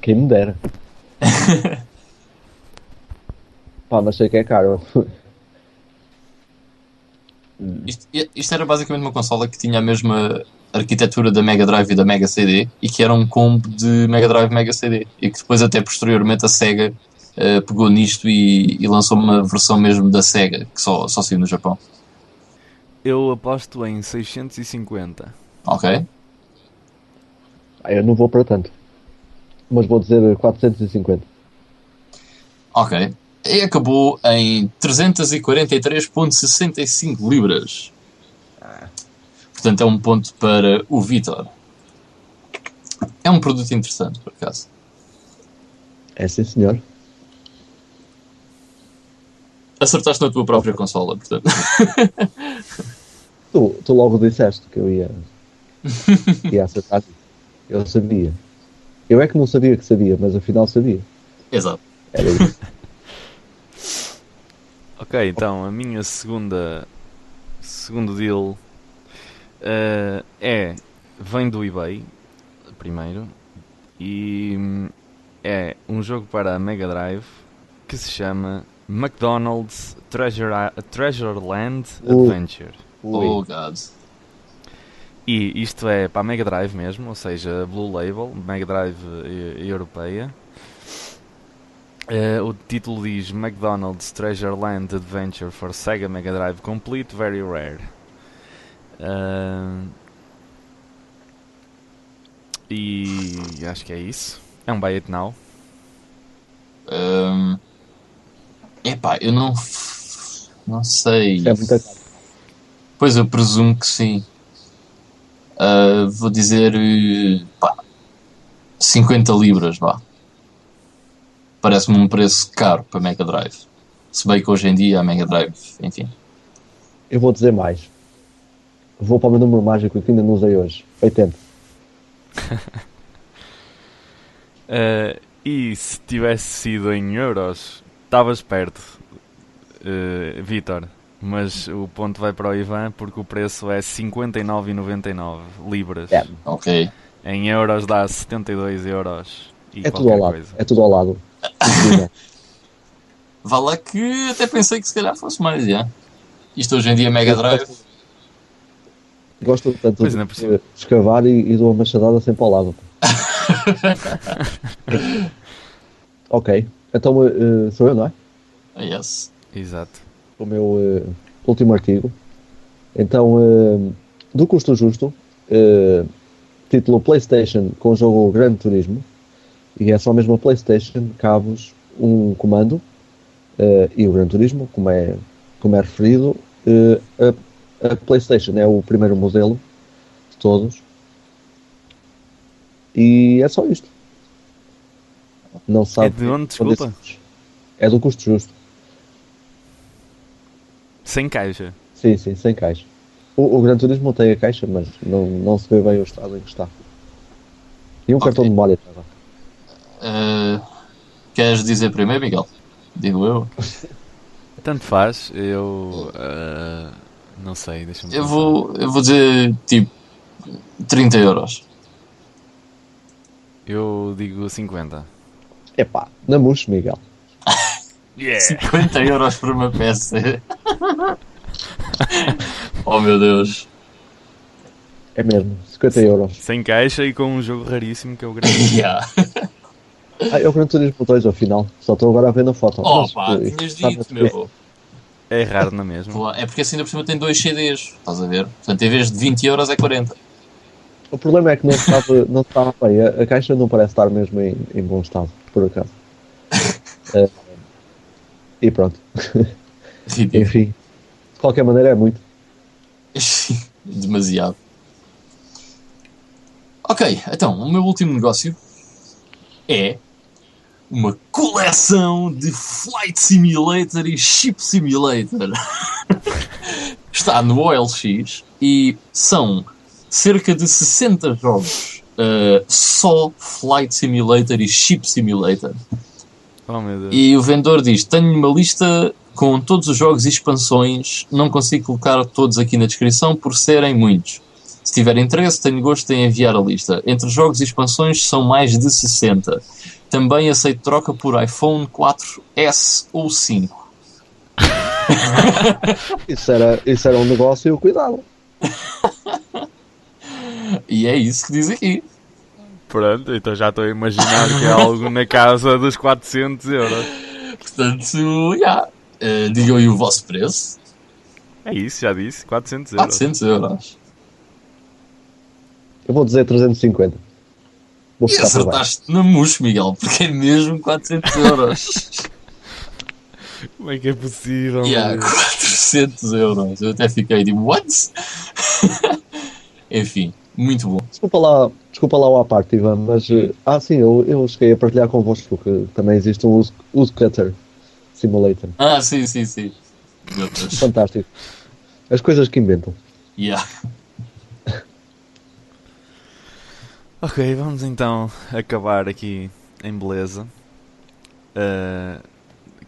Quem me dera. Pá, mas sei que é caro. Isto era basicamente uma consola que tinha a mesma arquitetura da Mega Drive e da Mega CD e que era um combo de Mega Drive e Mega CD e que depois até posteriormente a Sega pegou nisto e lançou uma versão mesmo da Sega que só saiu no Japão. Eu aposto em 650. Ok? Eu não vou para tanto. Mas vou dizer 450. Ok. E acabou em 343,65 libras. Portanto, é um ponto para o Vitor. É um produto interessante, por acaso. É sim, senhor. Acertaste na tua própria consola, portanto. Tu logo disseste que eu ia acertar. Eu sabia. Eu é que não sabia que sabia, mas afinal sabia. Exato. Era isso. Ok, então a minha segundo deal vem do eBay primeiro e é um jogo para a Mega Drive que se chama McDonald's Treasureland Adventure. Oh God. E isto é para a Mega Drive mesmo, ou seja, Blue Label, Mega Drive europeia. O título diz McDonald's Treasure Land Adventure for Sega Mega Drive Complete, Very Rare. E acho que é isso. É um buy it now. Epá, eu não sei. É muita cara. Pois eu presumo que sim. Vou dizer pá, 50 libras, vá. Parece-me um preço caro para Mega Drive. Se bem que hoje em dia a Mega Drive, enfim. Eu vou dizer mais. Vou para o meu número mágico que ainda não usei hoje. 80. E se tivesse sido em euros, estavas perto, Vitor. Mas o ponto vai para o Ivan porque o preço é 59,99 libras. É. Ok. Em euros dá 72 euros e É tudo ao qualquer lado. coisa. É tudo ao lado. Vá lá que até pensei que se calhar fosse mais, já. Isto hoje em dia é Mega Drive. Gosto tanto Pois, de não é possível. escavar e dou uma machadada sempre ao lado. Ok. Então sou eu, não é? Yes. Exato. O meu último artigo. Então, do custo justo, título PlayStation com o jogo Gran Turismo, e é só mesmo a PlayStation, cabos, um comando, e o Gran Turismo, como é referido, a PlayStation é o primeiro modelo de todos, e é só isto. Não se sabe. É de onde, desculpa? É do custo justo. Sem caixa. Sim, sem caixa. O Gran Turismo tem a caixa, mas não se vê bem o estado em que está. E um cartão de memória também. Queres dizer primeiro, Miguel? Digo eu. Tanto faz, eu não sei, deixa-me Eu pensar. vou dizer tipo 30 euros. Eu digo 50. Epá, na murcho, Miguel. Yeah! 50 euros por uma peça. Oh meu Deus. É mesmo, 50 euros. Sem caixa e com um jogo raríssimo que é o Gran. Yeah. É o Gran Turismo 2 ao final. Só estou agora a ver na foto. Oh Mas, pá, isto tinhas está dito, na- meu. É raro na mesma. É porque assim ainda por cima tem 2 CDs. Estás a ver? Portanto, em vez de 20 euros é 40. O problema é que não estava bem. A caixa não parece estar mesmo em bom estado, por acaso. E pronto. Enfim. De qualquer maneira é muito. Demasiado. Ok, então, o meu último negócio é uma coleção de Flight Simulator e Ship Simulator. Está no OLX e são cerca de 60 jogos. Só Flight Simulator e Ship Simulator. Oh meu Deus. E o vendedor diz: tenho uma lista com todos os jogos e expansões, não consigo colocar todos aqui na descrição por serem muitos. Se tiver interesse, tenho gosto em enviar a lista. Entre jogos e expansões são mais de 60. Também aceito troca por iPhone 4S ou 5. Isso era um negócio e eu cuidava. E é isso que diz aqui. Pronto, então já estou a imaginar que é algo na casa dos 400 euros. Portanto, já. Digam aí o vosso preço. É isso, já disse, 400 euros. 400 euros. Eu vou dizer 350. Vou E ficar por baixo. acertaste na mousse, Miguel, porque é mesmo 400 euros. Como é que é possível? E há meu Deus? 400 euros. Eu até fiquei tipo, what? Enfim, muito bom. Desculpa lá o à parte, Ivan, mas sim, eu cheguei a partilhar convosco que também existe um Use Cutter Simulator. Sim. Meu Deus. Fantástico. As coisas que inventam. Yeah. Ok, vamos então acabar aqui em beleza.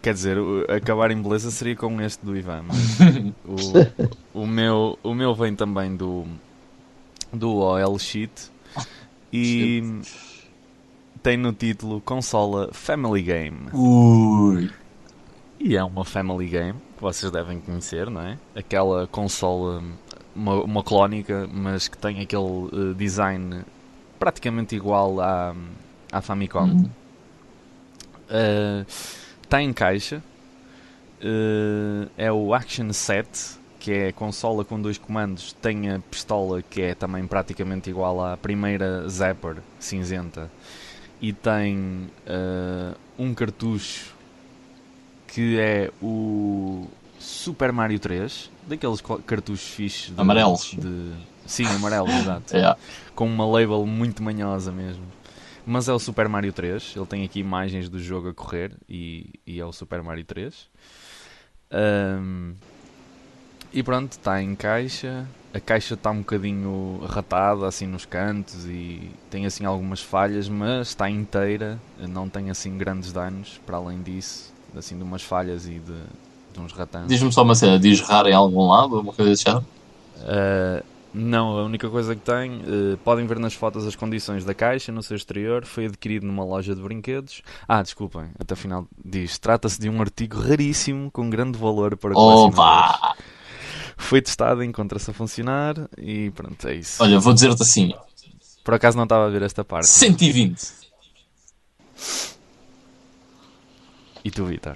Quer dizer, acabar em beleza seria com este do Ivan, mas o meu vem também do OL Sheet e tem no título consola Family Game. Ui. E é uma Family Game que vocês devem conhecer, não é? Aquela consola, uma clónica, mas que tem aquele design praticamente igual à Famicom. Está em caixa. É o Action Set, que é a consola com 2 comandos. Tem a pistola, que é também praticamente igual à primeira Zapper cinzenta, e tem um cartucho que é o Super Mario 3, daqueles cartuchos fixes amarelos. Sim, amarelos, exato. Yeah. Com uma label muito manhosa mesmo. Mas é o Super Mario 3. Ele tem aqui imagens do jogo a correr e é o Super Mario 3. E pronto, está em caixa. A caixa está um bocadinho ratada assim nos cantos e tem assim algumas falhas, mas está inteira, não tem assim grandes danos para além disso, assim de umas falhas e de uns ratantes. Diz-me só uma cena, diz RAR em algum lado ou uma coisa desse género? Não, a única coisa que tem, podem ver nas fotos as condições da caixa no seu exterior. Foi adquirido numa loja de brinquedos. Desculpem, até afinal diz, trata-se de um artigo raríssimo com grande valor para colecionadores. Opa! Foi testado, encontra-se a funcionar e pronto, é isso. Olha, vou dizer-te assim, Por acaso não estava a ver esta parte. 120. E tu, Vitor?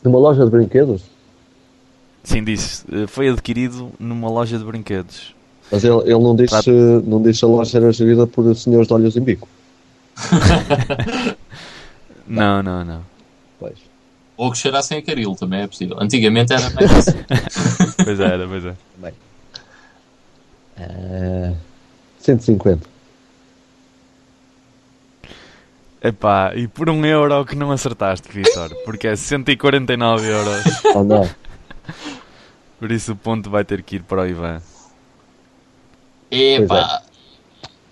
Numa loja de brinquedos? Sim, disse, foi adquirido numa loja de brinquedos. Mas ele não diz se a loja era gerida por senhores de olhos em bico. Não. Pois. Ou que cheirassem a caril, também é possível. Antigamente era mais assim. Pois é. Bem. 150. Epá, e por €1 que não acertaste, Vitor, porque é 149€. Oh, não. Por isso o ponto vai ter que ir para o Ivan. Epá,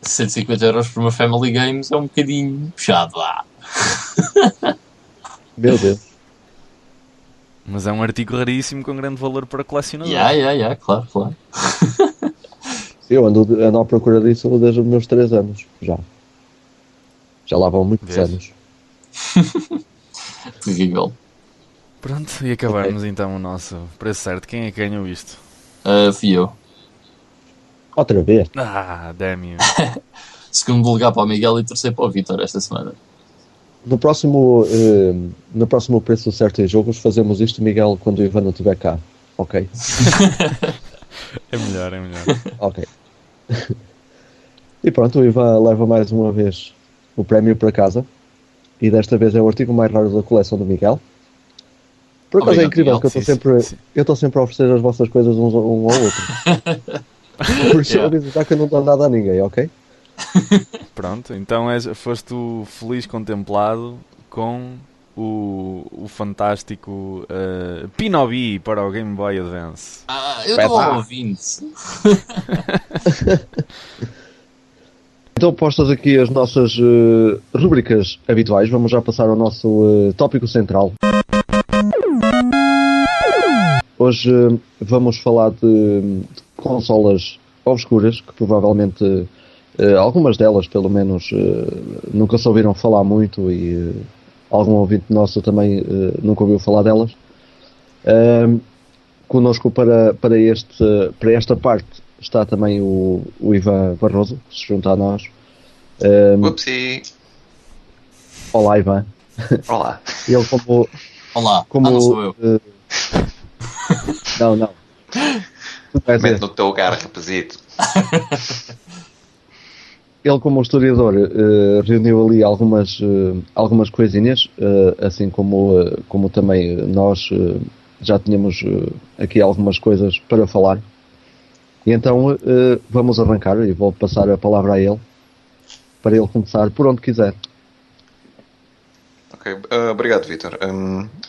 150€ por uma Family Games é um bocadinho puxado lá. Meu Deus. Mas é um artigo raríssimo com grande valor para colecionador. Claro. Eu ando à procura disso desde os meus 3 anos. Já lá vão muitos anos. Terrível. Pronto, e acabarmos então o nosso preço certo. Quem é que ganhou isto? Fui eu. Outra vez. Damn you. Segundo lugar para o Miguel e terceiro para o Vitor esta semana. No próximo preço certo em jogos fazemos isto, Miguel, quando o Ivan não estiver cá. Ok? É melhor. Ok. E pronto, o Ivan leva mais uma vez o prémio para casa. E desta vez é o artigo mais raro da coleção do Miguel. Por acaso é incrível que eu estou sempre a oferecer as vossas coisas um ao outro. Por isso eu aviso já que eu não dou nada a ninguém, ok? Pronto, então foste o feliz contemplado com o fantástico Pinobi para o Game Boy Advance. Eu estou ouvindo. Então, postas aqui as nossas rubricas habituais, vamos já passar ao nosso tópico central. Hoje vamos falar de consolas obscuras, que provavelmente algumas delas, pelo menos, nunca se ouviram falar muito e algum ouvinte nosso também nunca ouviu falar delas. Connosco para esta parte está também o Ivan Barroso, que se junta a nós. Upsi! Olá, Ivan. Olá. Ele como... Olá, não sou eu. Não. Mete no teu lugar, rapazito. Ele, como historiador, reuniu ali algumas coisinhas, assim como também nós já tínhamos aqui algumas coisas para falar. E então vamos arrancar e vou passar a palavra a ele, para ele começar por onde quiser. Ok, obrigado, Vitor.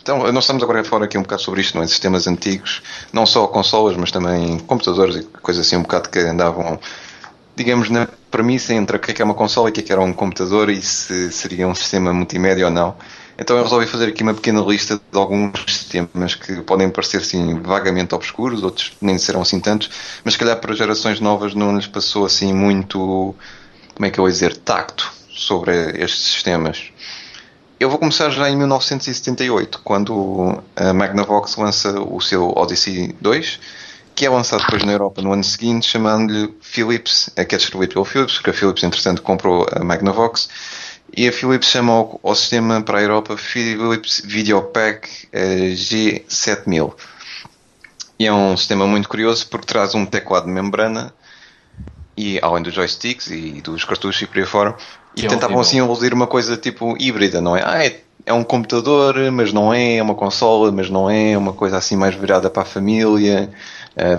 Então, nós estamos agora a falar aqui um bocado sobre isto, não é? Sistemas antigos, não só consolas, mas também computadores e coisas assim, um bocado que andavam, digamos, na premissa entre o que é uma consola e o que era um computador e se seria um sistema multimédia ou não. Então eu resolvi fazer aqui uma pequena lista de alguns sistemas que podem parecer assim vagamente obscuros, outros nem serão assim tantos, mas se calhar para gerações novas não lhes passou assim muito, como é que eu vou dizer, tacto sobre estes sistemas. Eu vou começar já em 1978, quando a Magnavox lança o seu Odyssey 2, que é lançado depois na Europa no ano seguinte, chamando-lhe Philips, que é distribuído pelo Philips, porque a Philips entretanto comprou a Magnavox, E a Philips chama ao sistema para a Europa Philips VideoPack G7000. E é um sistema muito curioso porque traz um teclado de membrana, e além dos joysticks e dos cartuchos e por aí fora, e tentavam assim eludir uma coisa tipo híbrida, não é? É um computador, mas não é uma consola, mas não é uma coisa assim mais virada para a família.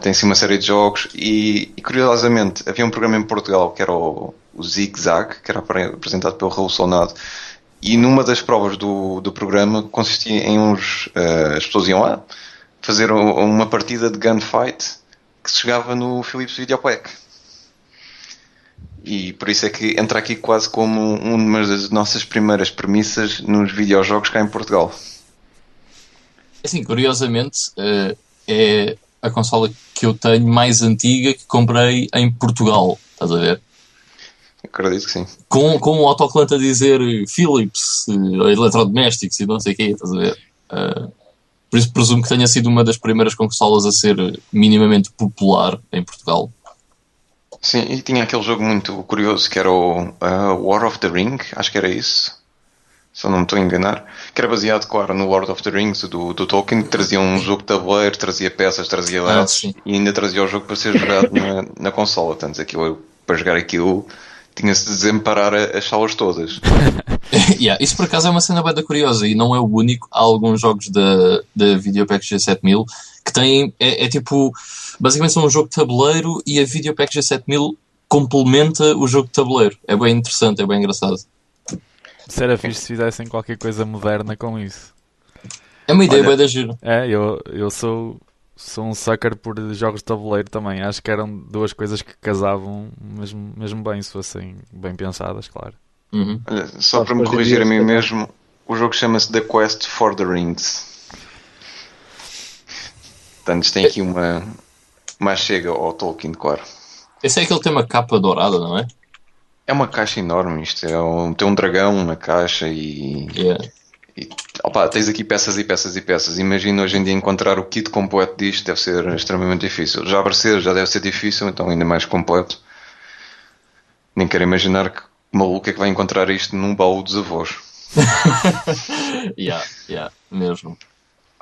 Tem assim uma série de jogos e curiosamente havia um programa em Portugal que era o Zig Zag, que era apresentado pelo Raul Solnado, e numa das provas do programa consistia em as pessoas iam lá fazer uma partida de gunfight que se jogava no Philips VideoPack. E por isso é que entra aqui quase como uma das nossas primeiras premissas nos videojogos cá em Portugal. Assim, curiosamente, é a consola que eu tenho mais antiga que comprei em Portugal, estás a ver? Acredito que sim. Com um autocolante a dizer Philips, eletrodomésticos e não sei o quê, estás a ver? Por isso presumo que tenha sido uma das primeiras consolas a ser minimamente popular em Portugal. Sim, e tinha aquele jogo muito curioso que era o War of the Ring, acho que era isso, se eu não me estou a enganar, que era baseado, claro, no Lord of the Rings do Tolkien, que trazia um jogo de tabuleiro, trazia peças, trazia dados e ainda trazia o jogo para ser jogado na consola. Portanto, para jogar aquilo tinha-se de desemparar as salas todas. Isso por acaso é uma cena bem curiosa e não é o único. Há alguns jogos da VideoPack G7000 que têm, é tipo, basicamente são um jogo de tabuleiro e a VideoPack G7000 complementa o jogo de tabuleiro. É bem interessante, é bem engraçado. Se era fixe se fizessem qualquer coisa moderna com isso. É uma ideia bem da giro. Eu sou um sucker por jogos de tabuleiro também. Acho que eram duas coisas que casavam mesmo bem, se fossem bem pensadas, claro. Uhum. Olha, só para me corrigir a mim mesmo, o jogo chama-se The Quest for the Rings. Portanto, tem aqui uma chega ao Tolkien, claro. Esse é aquele que tem uma capa dourada, não é? É uma caixa enorme, isto tem um dragão na caixa e tens aqui peças e peças e peças. Imagina hoje em dia encontrar o kit completo disto deve ser extremamente difícil. Já deve ser difícil, então ainda mais completo. Nem quero imaginar que maluco é que vai encontrar isto num baú dos avós. Mesmo.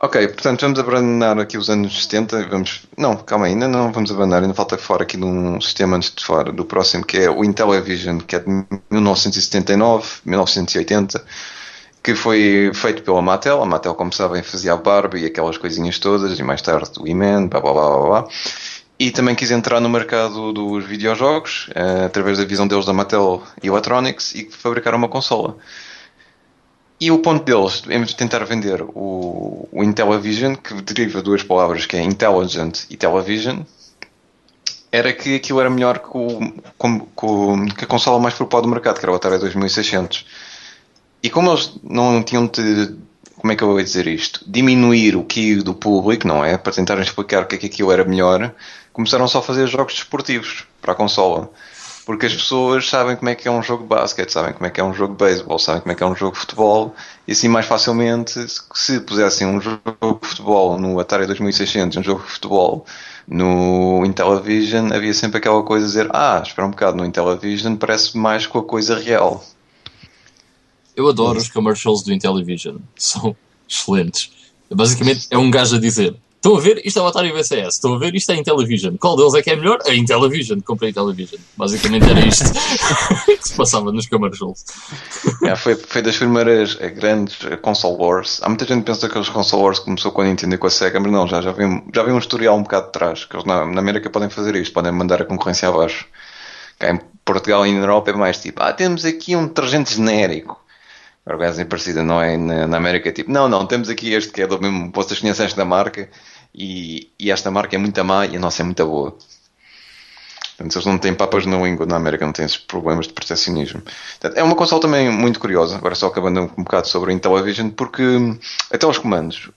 Ok, portanto vamos abandonar aqui os anos 70. Não, calma aí, ainda não vamos abandonar. Ainda falta falar aqui de um sistema antes de falar do próximo, que é o Intellivision, que é de 1979, 1980, que foi feito pela Mattel. A Mattel, como sabem, fazia a Barbie e aquelas coisinhas todas, e mais tarde o He-Man, blá blá blá blá blá. E também quis entrar no mercado dos videojogos, através da visão deles da Mattel Electronics, e fabricar uma consola. E o ponto deles, em tentar vender o Intellivision, que deriva de duas palavras, que é Intelligent e Television, era que aquilo era melhor que a consola mais popular do mercado, que era o Atari 2600. E como eles não tinham de, como é que eu vou dizer isto, diminuir o QI do público, não é? Para tentarem explicar o que é que aquilo era melhor, começaram só a fazer jogos desportivos para a consola. Porque as pessoas sabem como é que é um jogo de basquete, sabem como é que é um jogo de beisebol, sabem como é que é um jogo de futebol, e assim mais facilmente, se pusessem um jogo de futebol no Atari 2600, um jogo de futebol no Intellivision, havia sempre aquela coisa de dizer, espera um bocado, no Intellivision parece mais com a coisa real. Eu adoro os commercials do Intellivision, são excelentes. Basicamente é um gajo a dizer: estão a ver? Isto é o Atari VCS. Estão a ver? Isto é a Intellivision. Qual deles é que é melhor? A Intellivision. Comprei a Intellivision. Basicamente era isto que se passava nos commercials. Foi das primeiras grandes console wars. Há muita gente que pensa que os console wars começou com a Nintendo e com a Sega, mas não, já vi um historial um bocado de trás. Que eles na América podem fazer isto, podem mandar a concorrência abaixo. Cá em Portugal e na Europa é mais tipo, temos aqui um detergente genérico. Agora é parecida, não é? Na América é tipo, não, temos aqui este que é do mesmo, vocês conhecem esta marca e esta marca é muito má e a nossa é muito boa. Portanto, eles não têm papas na língua, na América não têm esses problemas de proteccionismo. Portanto, é uma console também muito curiosa, agora só acabando um bocado sobre o Intellivision, porque até os comandos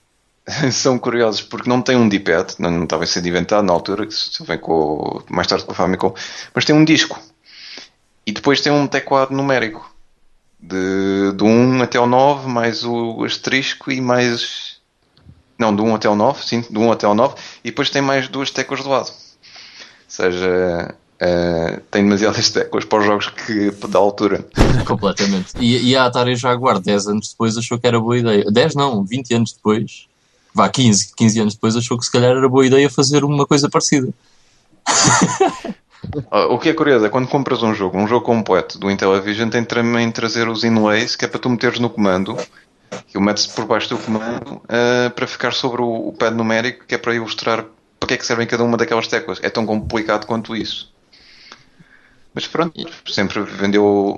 são curiosos porque não tem um D-pad, não estava a ser inventado na altura, que se vem mais tarde com o Famicom, mas tem um disco e depois tem um teclado numérico. Do 1 até o 9, mais o asterisco e mais... Não, do 1 até o 9, sim, do 1 até o 9, e depois tem mais duas teclas do lado. Ou seja, tem demasiadas teclas para os jogos da altura. Completamente. E a Atari Jaguar, 10 anos depois, achou que era boa ideia. 10 não, 20 anos depois, 15 anos depois, achou que se calhar era boa ideia fazer uma coisa parecida. O que é curioso é quando compras um jogo completo do Intellivision, tem também trazer os inlays, que é para tu meteres no comando, que o metes por baixo do comando, para ficar sobre o pad numérico, que é para ilustrar para que é que servem cada uma daquelas teclas. É tão complicado quanto isso. Mas pronto, sempre vendeu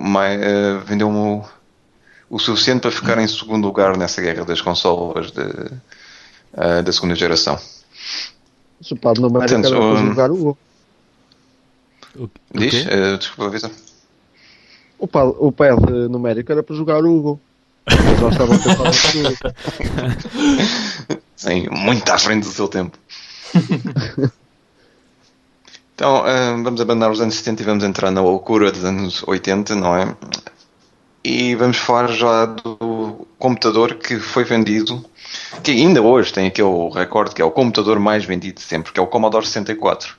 o suficiente para ficar em segundo lugar nessa guerra das consolas da segunda geração. Se o pad numérico era para jogar o Hugo. Diz? Desculpa, Vitor. O pad numérico era para jogar o Hugo. Mas nós estávamos a pensar no Hugo. Sim, muito à frente do seu tempo. Então, vamos abandonar os anos 70 e vamos entrar na loucura dos anos 80, não é? E vamos falar já do computador que foi vendido, que ainda hoje tem aquele recorde, que é o computador mais vendido de sempre, que é o Commodore 64.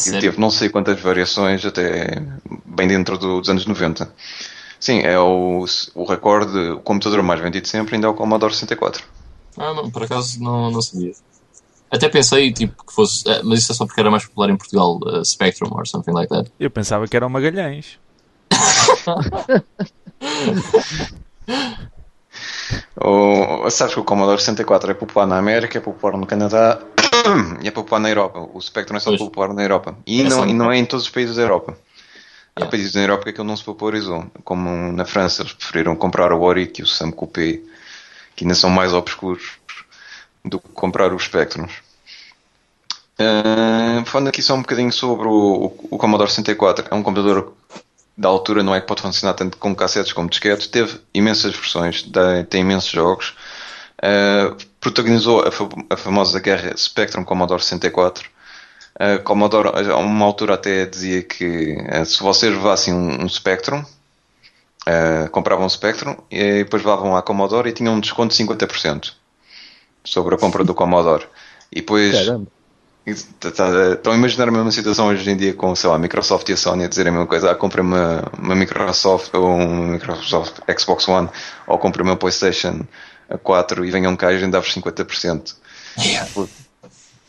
E teve não sei quantas variações, até bem dentro dos anos 90. Sim, é o recorde, o computador mais vendido de sempre ainda é o Commodore 64. Não, por acaso não sabia. Até pensei tipo, que fosse, mas isso é só porque era mais popular em Portugal, Spectrum or something like that. Eu pensava que era o Magalhães. Sabes que o Commodore 64 é popular na América, é popular no Canadá e é popular na Europa. O Spectrum é só popular na Europa. E não é em todos os países da Europa. Há países da Europa que aquilo não se popularizou. Como na França, eles preferiram comprar o Oric e o Sam Coupé, que ainda são mais obscuros do que comprar os Spectrums. Falando aqui só um bocadinho sobre o Commodore 64, é um computador da altura, não é que pode funcionar tanto com cassetes como disquetes, teve imensas versões, tem imensos jogos, protagonizou a famosa guerra Spectrum Commodore 64. Commodore, a uma altura até dizia que se vocês levassem um Spectrum, compravam um Spectrum e depois levavam à Commodore e tinham um desconto de 50% sobre a compra do Commodore. E depois estão a imaginar a mesma situação hoje em dia com, sei lá, a Microsoft e a Sony a dizerem a mesma coisa: comprem uma Microsoft ou um Microsoft Xbox One, ou comprem uma PlayStation 4 e venham cá e a gente dá-vos 50%.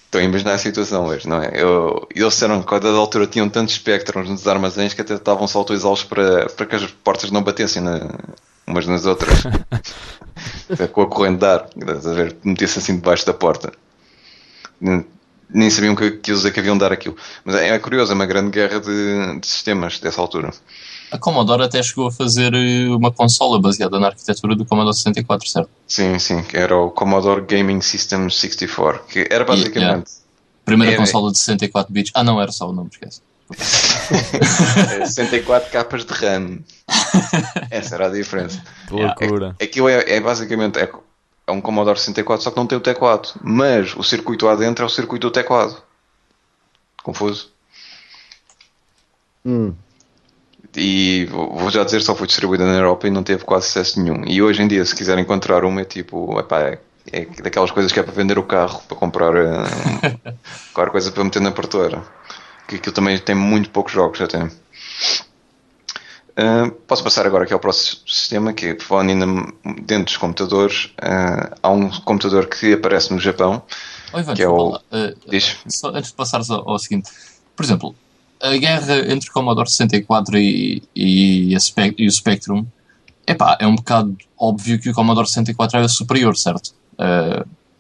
Estão a imaginar a situação hoje, não é? Eles disseram que a dada altura tinham tantos Spectrums nos armazéns que até estavam só a utilizá-los para que as portas não batessem umas nas outras. Com a corrente de ar, metesse assim debaixo da porta. Nem sabiam que usos é que haviam de dar aquilo. Mas é curioso, é uma grande guerra de sistemas dessa altura. A Commodore até chegou a fazer uma consola baseada na arquitetura do Commodore 64, certo? Sim, que era o Commodore Gaming System 64, que era basicamente... Primeira consola de 64 bits. Não, era só o nome, esquece. 64 capas de RAM. Essa era a diferença. Loucura. Aquilo é basicamente um Commodore 64, só que não tem o teclado. Mas o circuito lá dentro é o circuito do teclado. Confuso? E vou já dizer, só foi distribuída na Europa e não teve quase sucesso nenhum. E hoje em dia, se quiser encontrar uma, é tipo, é daquelas coisas que é para vender o carro, para comprar qualquer coisa para meter na porteira. Que aquilo também tem muito poucos jogos até. Posso passar agora aqui ao próximo sistema, que falando ainda dentro dos computadores, há um computador que aparece no Japão. Ivan, que é o... Só antes de passares ao seguinte, por exemplo, a guerra entre o Commodore 64 e o Spectrum, é um bocado óbvio que o Commodore 64 era superior, certo?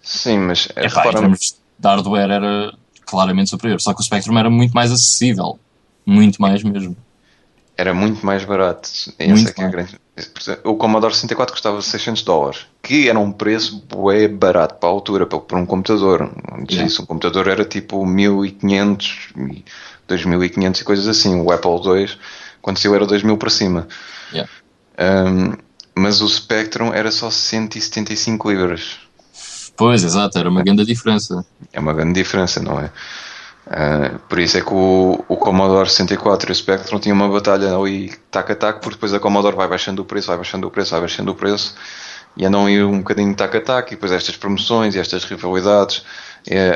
Sim, mas em termos de hardware era claramente superior, só que o Spectrum era muito mais acessível, muito mais mesmo. Era muito mais barato. O Commodore 64 custava $600, que era um preço bué barato para a altura, para um computador. Antes disso, um computador era tipo 1500, 2500 e coisas assim. O Apple II, quando saiu, era 2000 para cima. Mas o Spectrum era só 175 libras. Pois, exato, era uma grande diferença. É uma grande diferença, não é? Por isso é que o Commodore 64 e o Spectrum tinham uma batalha ali tac a tac, porque depois a Commodore vai baixando o preço e andam aí um bocadinho tac a tac, e depois estas promoções e estas rivalidades.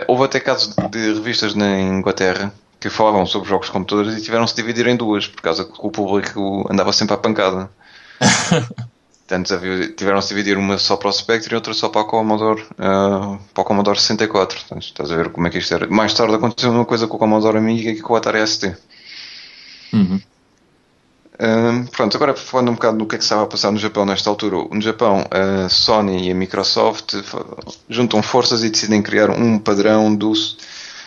Houve até casos de revistas na Inglaterra que falavam sobre jogos de computadores e tiveram-se de dividir em duas, por causa que o público andava sempre à pancada. Portanto, tiveram-se de dividir uma só para o Spectre e outra só para o Commodore 64. Portanto, estás a ver como é que isto era. Mais tarde aconteceu uma coisa com o Commodore Amiga e com o Atari ST. Pronto, agora falando um bocado do que é que estava a passar no Japão nesta altura. No Japão, a Sony e a Microsoft juntam forças e decidem criar um padrão do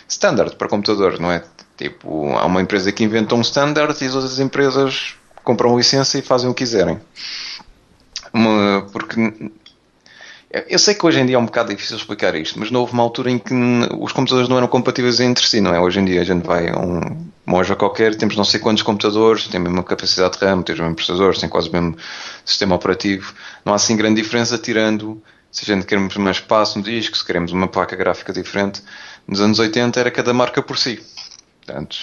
standard para computadores, não é? Tipo, há uma empresa que inventa um standard e as outras empresas compram licença e fazem o que quiserem. Porque eu sei que hoje em dia é um bocado difícil explicar isto, mas não houve uma altura em que os computadores não eram compatíveis entre si, não é? Hoje em dia a gente vai a uma loja qualquer, temos não sei quantos computadores, tem a mesma capacidade de RAM, tem os mesmos processadores, tem quase o mesmo sistema operativo. Não há assim grande diferença, tirando se a gente queremos mais espaço no disco, se queremos uma placa gráfica diferente. Nos anos 80 era cada marca por si. Portanto,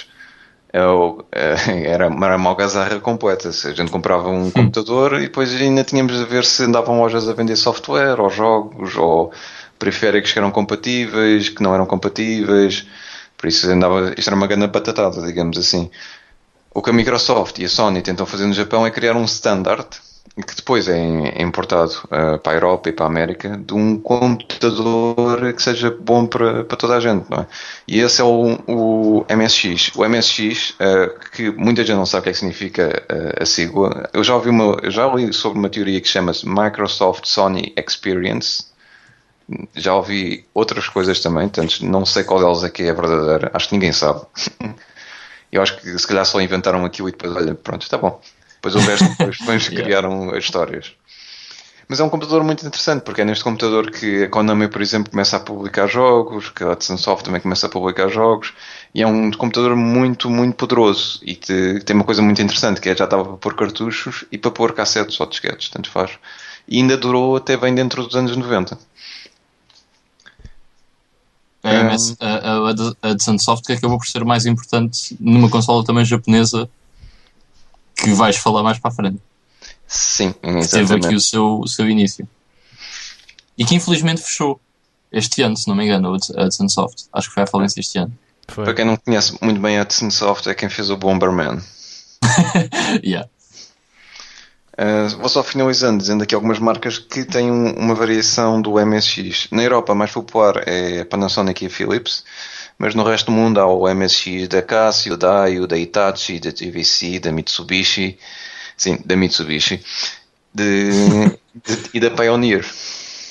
era uma algazarra completa. Se a gente comprava um computador e depois ainda tínhamos de ver se andavam lojas a vender software ou jogos ou periféricos que eram compatíveis, que não eram compatíveis. Por isso isto era uma grande batatada, digamos assim. O que a Microsoft e a Sony tentam fazer no Japão é criar um standard que depois é importado para a Europa e para a América, de um computador que seja bom para toda a gente, não é? E esse é o MSX. O MSX, que muita gente não sabe o que é que significa a sigla. Eu já li sobre uma teoria que chama-se Microsoft Sony Experience. Já ouvi outras coisas também, portanto não sei qual delas é que é verdadeira. Acho que ninguém sabe. Eu acho que se calhar só inventaram aquilo e depois, olha, pronto, está bom. Depois o resto depois criaram as histórias. Mas é um computador muito interessante, porque é neste computador que a Konami, por exemplo, começa a publicar jogos, que a Hudson Soft também começa a publicar jogos, e é um computador muito, muito poderoso. E tem uma coisa muito interessante, que é já estava para pôr cartuchos e para pôr cassetes ou disquetes, tanto faz. E ainda durou até bem dentro dos anos 90. A Hudson Soft que acabou por ser mais importante numa consola também japonesa, que vais falar mais para a frente. Sim, exatamente. Teve aqui o seu início. E que infelizmente fechou este ano, se não me engano, a Hudson Soft. Acho que foi à falência este ano. Foi. Para quem não conhece muito bem a Hudson Soft, é quem fez o Bomberman. Yeah. Vou só finalizando, dizendo aqui algumas marcas que têm uma variação do MSX. Na Europa, a mais popular é a Panasonic e a Philips, mas no resto do mundo há o MSX da Casio, da Aiu, da Hitachi, da JVC, da Mitsubishi, sim, da Mitsubishi, e da Pioneer.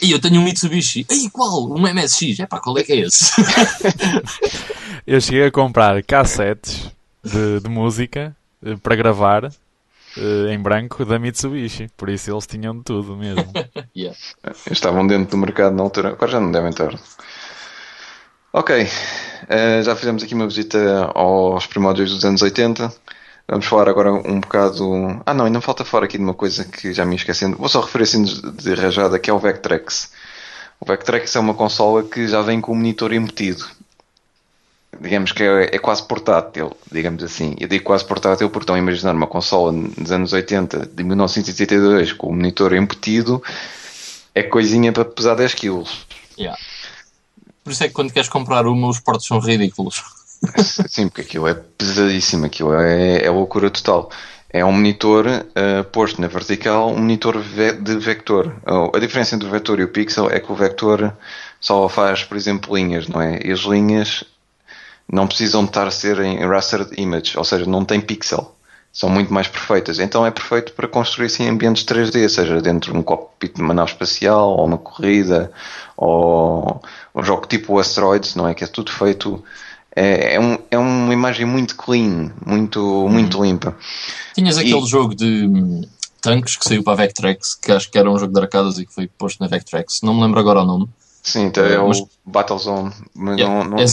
E eu tenho um Mitsubishi. Ei, qual? Um MSX? Qual é que é esse? Eu cheguei a comprar cassetes de música para gravar em branco da Mitsubishi, por isso eles tinham de tudo mesmo. Yeah. Estavam dentro do mercado na altura, agora já não devem estar. Ok, já fizemos aqui uma visita aos primórdios dos anos 80. Vamos falar agora um bocado... não, ainda falta falar aqui de uma coisa que já me esquecendo. Vou só referir assim de rajada, que é o Vectrex. O Vectrex é uma consola que já vem com um monitor embutido. Digamos que é quase portátil, digamos assim. Eu digo quase portátil porque estão a imaginar uma consola dos anos 80, de 1982, com o monitor embutido, é coisinha para pesar 10 kg. Yeah. Por isso é que quando queres comprar uma, os portos são ridículos. Sim, porque aquilo é pesadíssimo, aquilo é loucura total. É um monitor posto na vertical, um monitor de vector. A diferença entre o vector e o pixel é que o vector só faz, por exemplo, linhas, não é? E as linhas não precisam de estar a ser em rastered image, ou seja, não tem pixel. São muito mais perfeitas. Então é perfeito para construir assim, ambientes 3D, seja dentro de um cockpit de uma nave espacial, ou uma corrida, ou um jogo tipo Asteroids, não é? Que é tudo feito... É uma imagem muito clean, muito limpa. Tinhas aquele jogo de tanques que saiu para a Vectrex, que acho que era um jogo de arcadas e que foi posto na Vectrex. Não me lembro agora o nome. Sim, então é o Battlezone. Mas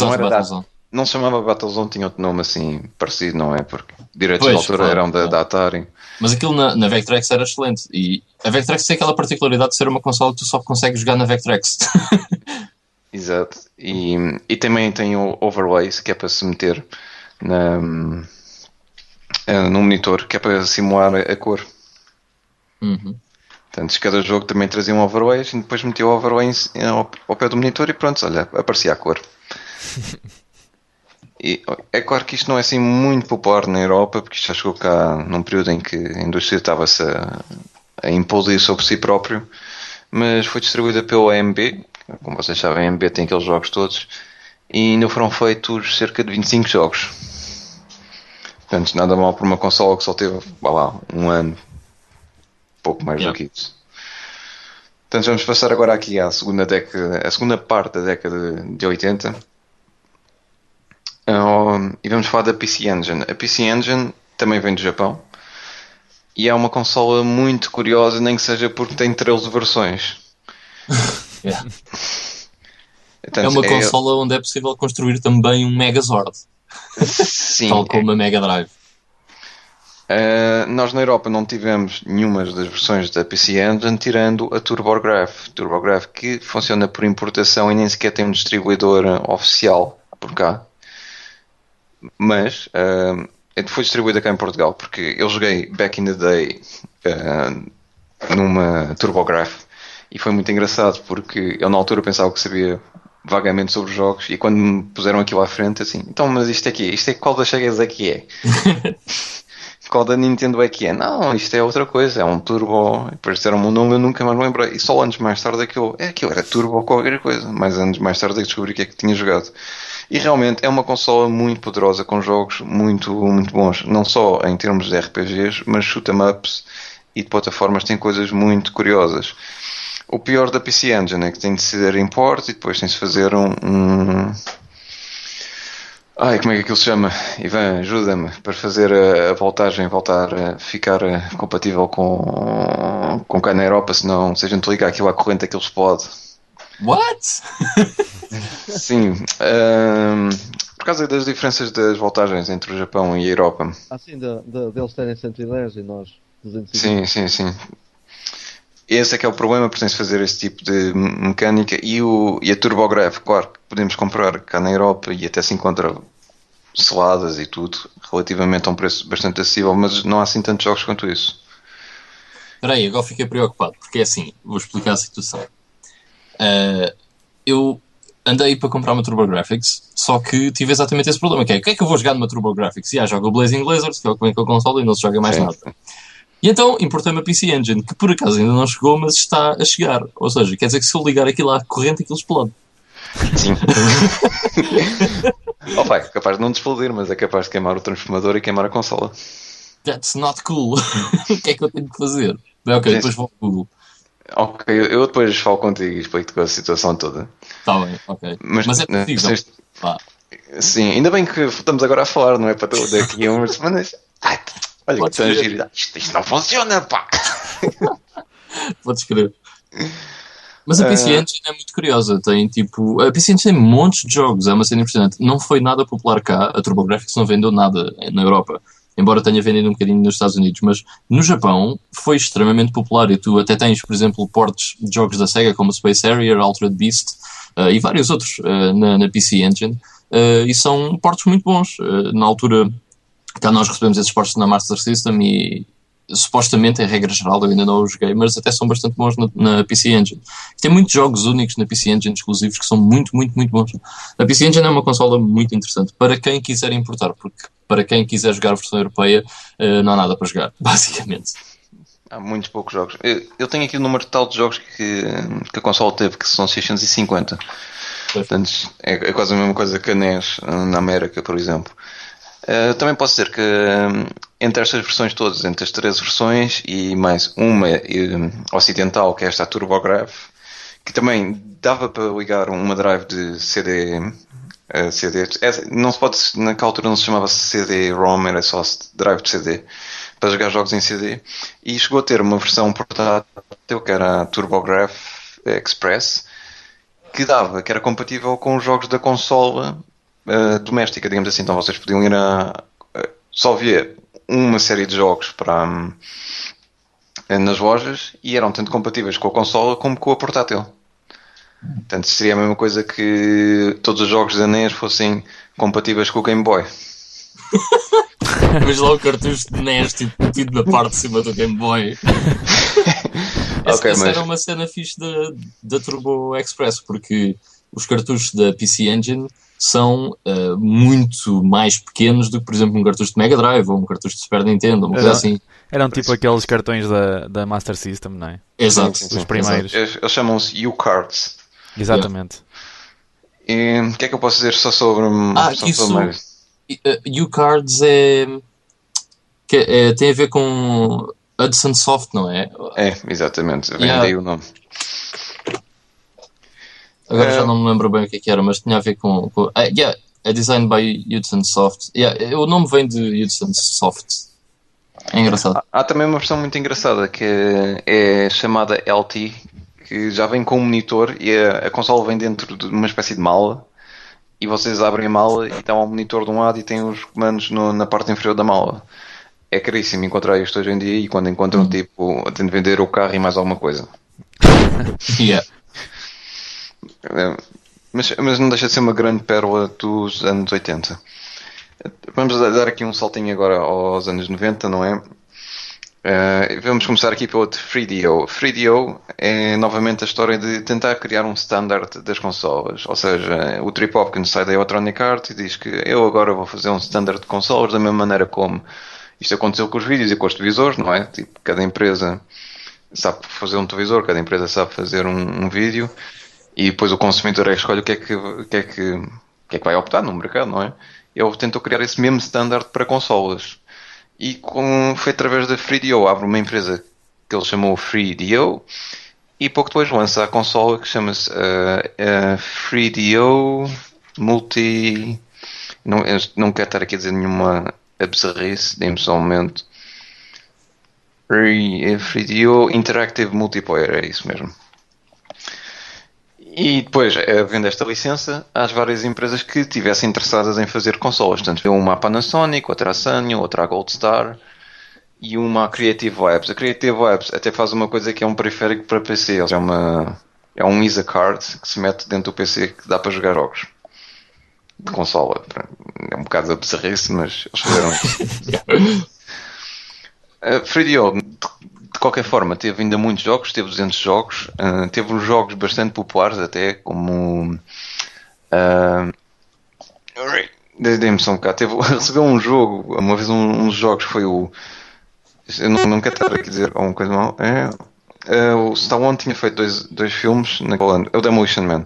não era Battlezone. Não se chamava Battlezone, tinha outro nome assim parecido, não é? Porque direitos de autor eram da Atari. Mas aquilo na Vectrex era excelente. E a Vectrex tem aquela particularidade de ser uma consola que tu só consegues jogar na Vectrex. Exato. E também tem o overlays, que é para se meter no monitor, que é para simular a cor. Uhum. Portanto, cada jogo também trazia um overlay e depois metia o overlay ao pé do monitor e pronto, olha, aparecia a cor. E é claro que isto não é assim muito popular na Europa, porque isto já chegou cá num período em que a indústria estava-se a implodir sobre si próprio, mas foi distribuída pela AMB, como vocês sabem, a AMB tem aqueles jogos todos, e ainda foram feitos cerca de 25 jogos. Portanto, nada mal por uma consola que só teve, vá lá, um ano, pouco mais do que isso. Portanto, vamos passar agora aqui à segunda década, a segunda parte da década de 80. E vamos falar da PC Engine. A PC Engine também vem do Japão e é uma consola muito curiosa, nem que seja porque tem 13 versões. Yeah. Portanto, É uma consola onde é possível construir também um Megazord, sim, tal como a Mega Drive. Nós na Europa não tivemos nenhuma das versões da PC Engine, tirando a TurboGrafx. TurboGrafx que funciona por importação e nem sequer tem um distribuidor oficial por cá. Mas foi distribuída cá em Portugal, porque eu joguei back in the day numa TurboGrafx e foi muito engraçado, porque eu na altura pensava que sabia vagamente sobre os jogos e quando me puseram aquilo à frente, assim, então, mas isto é qual das Segas é que é? Qual da Nintendo é que é? Não, isto é outra coisa, é um Turbo, e depois disseram-me um nome, eu nunca mais me lembrei, e só anos mais tarde aquilo era Turbo ou qualquer coisa, mais anos mais tarde é que descobri que é que tinha jogado. E realmente é uma consola muito poderosa, com jogos muito, muito bons, não só em termos de RPGs, mas shoot-em-ups e de plataformas tem coisas muito curiosas. O pior da PC Engine é que tem de ser import e depois tem-se fazer como é que aquilo se chama? Ivan, ajuda-me para fazer a voltagem, voltar a ficar compatível com cá na Europa, senão se a gente ligar aquilo à corrente aquilo explode. What? Sim, por causa das diferenças das voltagens entre o Japão e a Europa. Assim, deles terem 110 e nós 250. Sim. Esse é que é o problema, porque tem-se fazer esse tipo de mecânica e a TurboGrafx, claro, que podemos comprar cá na Europa e até se encontra seladas e tudo, relativamente a um preço bastante acessível, mas não há assim tantos jogos quanto isso. Espera aí, agora fiquei preocupado, porque é assim, vou explicar a situação. Eu andei para comprar uma TurboGrafx, só que tive exatamente esse problema, que é, o que é que eu vou jogar numa TurboGrafx? Jogo o Blazing Blazers, que é o que vem com a console e não se joga mais nada. E então importei-me a PC Engine, que por acaso ainda não chegou, mas está a chegar. Ou seja, quer dizer que se eu ligar aquilo à corrente, aquilo explode. Sim. É capaz de não explodir, mas é capaz de queimar o transformador e queimar a consola. That's not cool. O que é que eu tenho de fazer? Bem, ok, depois vou ao Google. Ok, eu depois falo contigo e explico-te a situação toda. Está bem, ok. Mas é possível. Sim, ainda bem que estamos agora a falar, não é para daqui a umas semanas. Olha, isto não funciona, pá! Podes crer. Mas a PC Engine é muito curiosa. Tem tipo. A PC Engine tem montes de jogos, é uma cena impressionante. Não foi nada popular cá, a TurboGrafx não vendeu nada na Europa. Embora tenha vendido um bocadinho nos Estados Unidos, mas no Japão foi extremamente popular. E tu até tens, por exemplo, portes de jogos da Sega como Space Harrier, Altered Beast e vários outros na PC Engine. E são portes muito bons. Na altura, cá nós recebemos esses portes na Master System e supostamente, em regra geral, eu ainda não os joguei, mas até são bastante bons na PC Engine. Tem muitos jogos únicos na PC Engine, exclusivos, que são muito, muito, muito bons. A PC Engine é uma consola muito interessante para quem quiser importar, porque para quem quiser jogar a versão europeia, não há nada para jogar, basicamente. Há muitos poucos jogos. Eu tenho aqui o número total de jogos que a consola teve, que são 650. Portanto, é quase a mesma coisa que a NES na América, por exemplo. Também posso dizer que entre estas versões todas, entre as 13 versões e mais uma ocidental, que é esta TurboGrafx, que também dava para ligar uma drive de CD. Não se pode, naquela altura não se chamava CD-ROM, era só drive de CD, para jogar jogos em CD, e chegou a ter uma versão portátil que era a TurboGrafx Express, que era compatível com os jogos da consola doméstica, digamos assim. Então vocês podiam ir só ver uma série de jogos nas lojas e eram tanto compatíveis com a consola como com a portátil. Portanto, seria a mesma coisa que todos os jogos da NES fossem compatíveis com o Game Boy. Mas lá o cartucho de NES tipo, metido na parte de cima do Game Boy. Essa era uma cena fixe da Turbo Express, porque os cartuchos da PC Engine são muito mais pequenos do que, por exemplo, um cartucho de Mega Drive ou um cartucho de Super Nintendo, uma coisa assim. Eram tipo aqueles cartões da Master System, não é? Exato. Sim, Os primeiros. Eles chamam-se U-Cards. Exatamente. E o que é que eu posso dizer só sobre... U-Cards tem a ver com Hudson Soft, não é? É, exatamente. Vem daí o nome. Agora já não me lembro bem o que era, mas tinha a ver com é designed by Hudson Soft. O nome vem de Hudson Soft. É engraçado. Há também uma versão muito engraçada que é chamada LT, que já vem com um monitor e a consola vem dentro de uma espécie de mala e vocês abrem a mala e está um monitor de um lado e tem os comandos na parte inferior da mala. É caríssimo encontrar isto hoje em dia e quando encontram tipo tem de vender o carro e mais alguma coisa. Mas não deixa de ser uma grande pérola dos anos 80. Vamos dar aqui um saltinho agora aos anos 90, não é? Vamos começar aqui pelo 3DO. 3DO é novamente a história de tentar criar um standard das consolas. Ou seja, o Trip Hopkins sai da Electronic Arts e diz que eu agora vou fazer um standard de consolas da mesma maneira como isto aconteceu com os vídeos e com os televisores, não é? Tipo, cada empresa sabe fazer um televisor, cada empresa sabe fazer um vídeo e depois o consumidor é que escolhe o que é que vai optar no mercado, não é? Ele tentou criar esse mesmo standard para consolas. E foi através da 3DO. Abre uma empresa que ele chamou 3DO e pouco depois lança a consola que chama-se 3DO Multi... Não quero estar aqui a dizer nenhuma absurrice, dê-me só um momento. 3DO Interactive Multiplayer, é isso mesmo. E depois, havendo esta licença, há várias empresas que estivessem interessadas em fazer consolas. Portanto, uma a Panasonic, outra a Sanyo, outra a Gold Star e uma a Creative Labs. A Creative Labs até faz uma coisa que é um periférico para PC. É um ISA card que se mete dentro do PC que dá para jogar jogos de consola. É um bocado absurrice, mas eles fizeram isso. A 3DO, de qualquer forma, teve ainda muitos jogos, teve 200 jogos, teve uns jogos bastante populares até, como... Dê-me só um bocado, recebeu um jogo, uma vez um dos jogos foi o... Eu não quero estar aqui a dizer alguma coisa mal. O Stallone tinha feito dois filmes naquele ano, é o Demolition Man.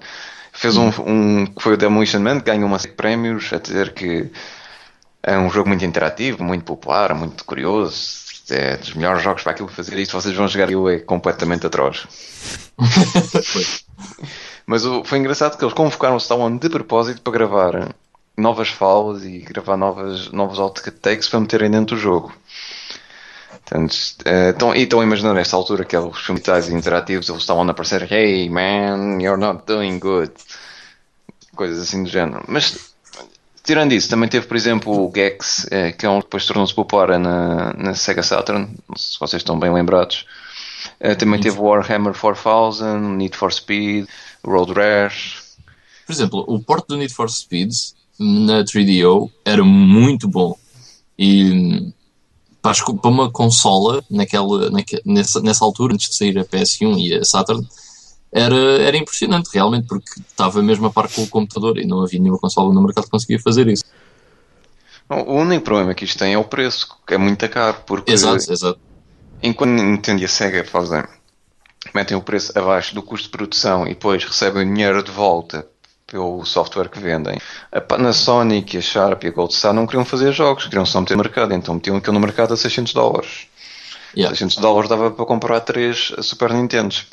Fez que foi o Demolition Man, ganhou uma série de prémios, a dizer que é um jogo muito interativo, muito popular, muito curioso. É dos melhores jogos para aquilo fazer isto, vocês vão jogar aquilo, é completamente atroz. Mas foi engraçado que eles convocaram o Stallone de propósito para gravar novas falas e gravar novos outtakes para meterem dentro do jogo. Portanto, estão imaginando nesta altura que os filmes interativos eles estavam a aparecer hey man, you're not doing good, coisas assim do género. Mas tirando isso, também teve, por exemplo, o Gex, que é um que depois tornou-se popular na Sega Saturn, não sei se vocês estão bem lembrados. Também teve o Warhammer 4000, Need for Speed, Road Rash. Por exemplo, o port do Need for Speed na 3DO era muito bom. E para uma consola, nessa altura, antes de sair a PS1 e a Saturn, era impressionante realmente, porque estava mesmo a par com o computador e não havia nenhuma consola no mercado que conseguia fazer isso. O único problema que isto tem é o preço, que é muito caro, porque exato. Enquanto Nintendo e a Sega metem o preço abaixo do custo de produção e depois recebem o dinheiro de volta pelo software que vendem, a Panasonic, a Sharp e a Gold Star não queriam fazer jogos, queriam só meter no mercado, então metiam aquilo no mercado a $600. $600 dava para comprar 3 Super Nintendos.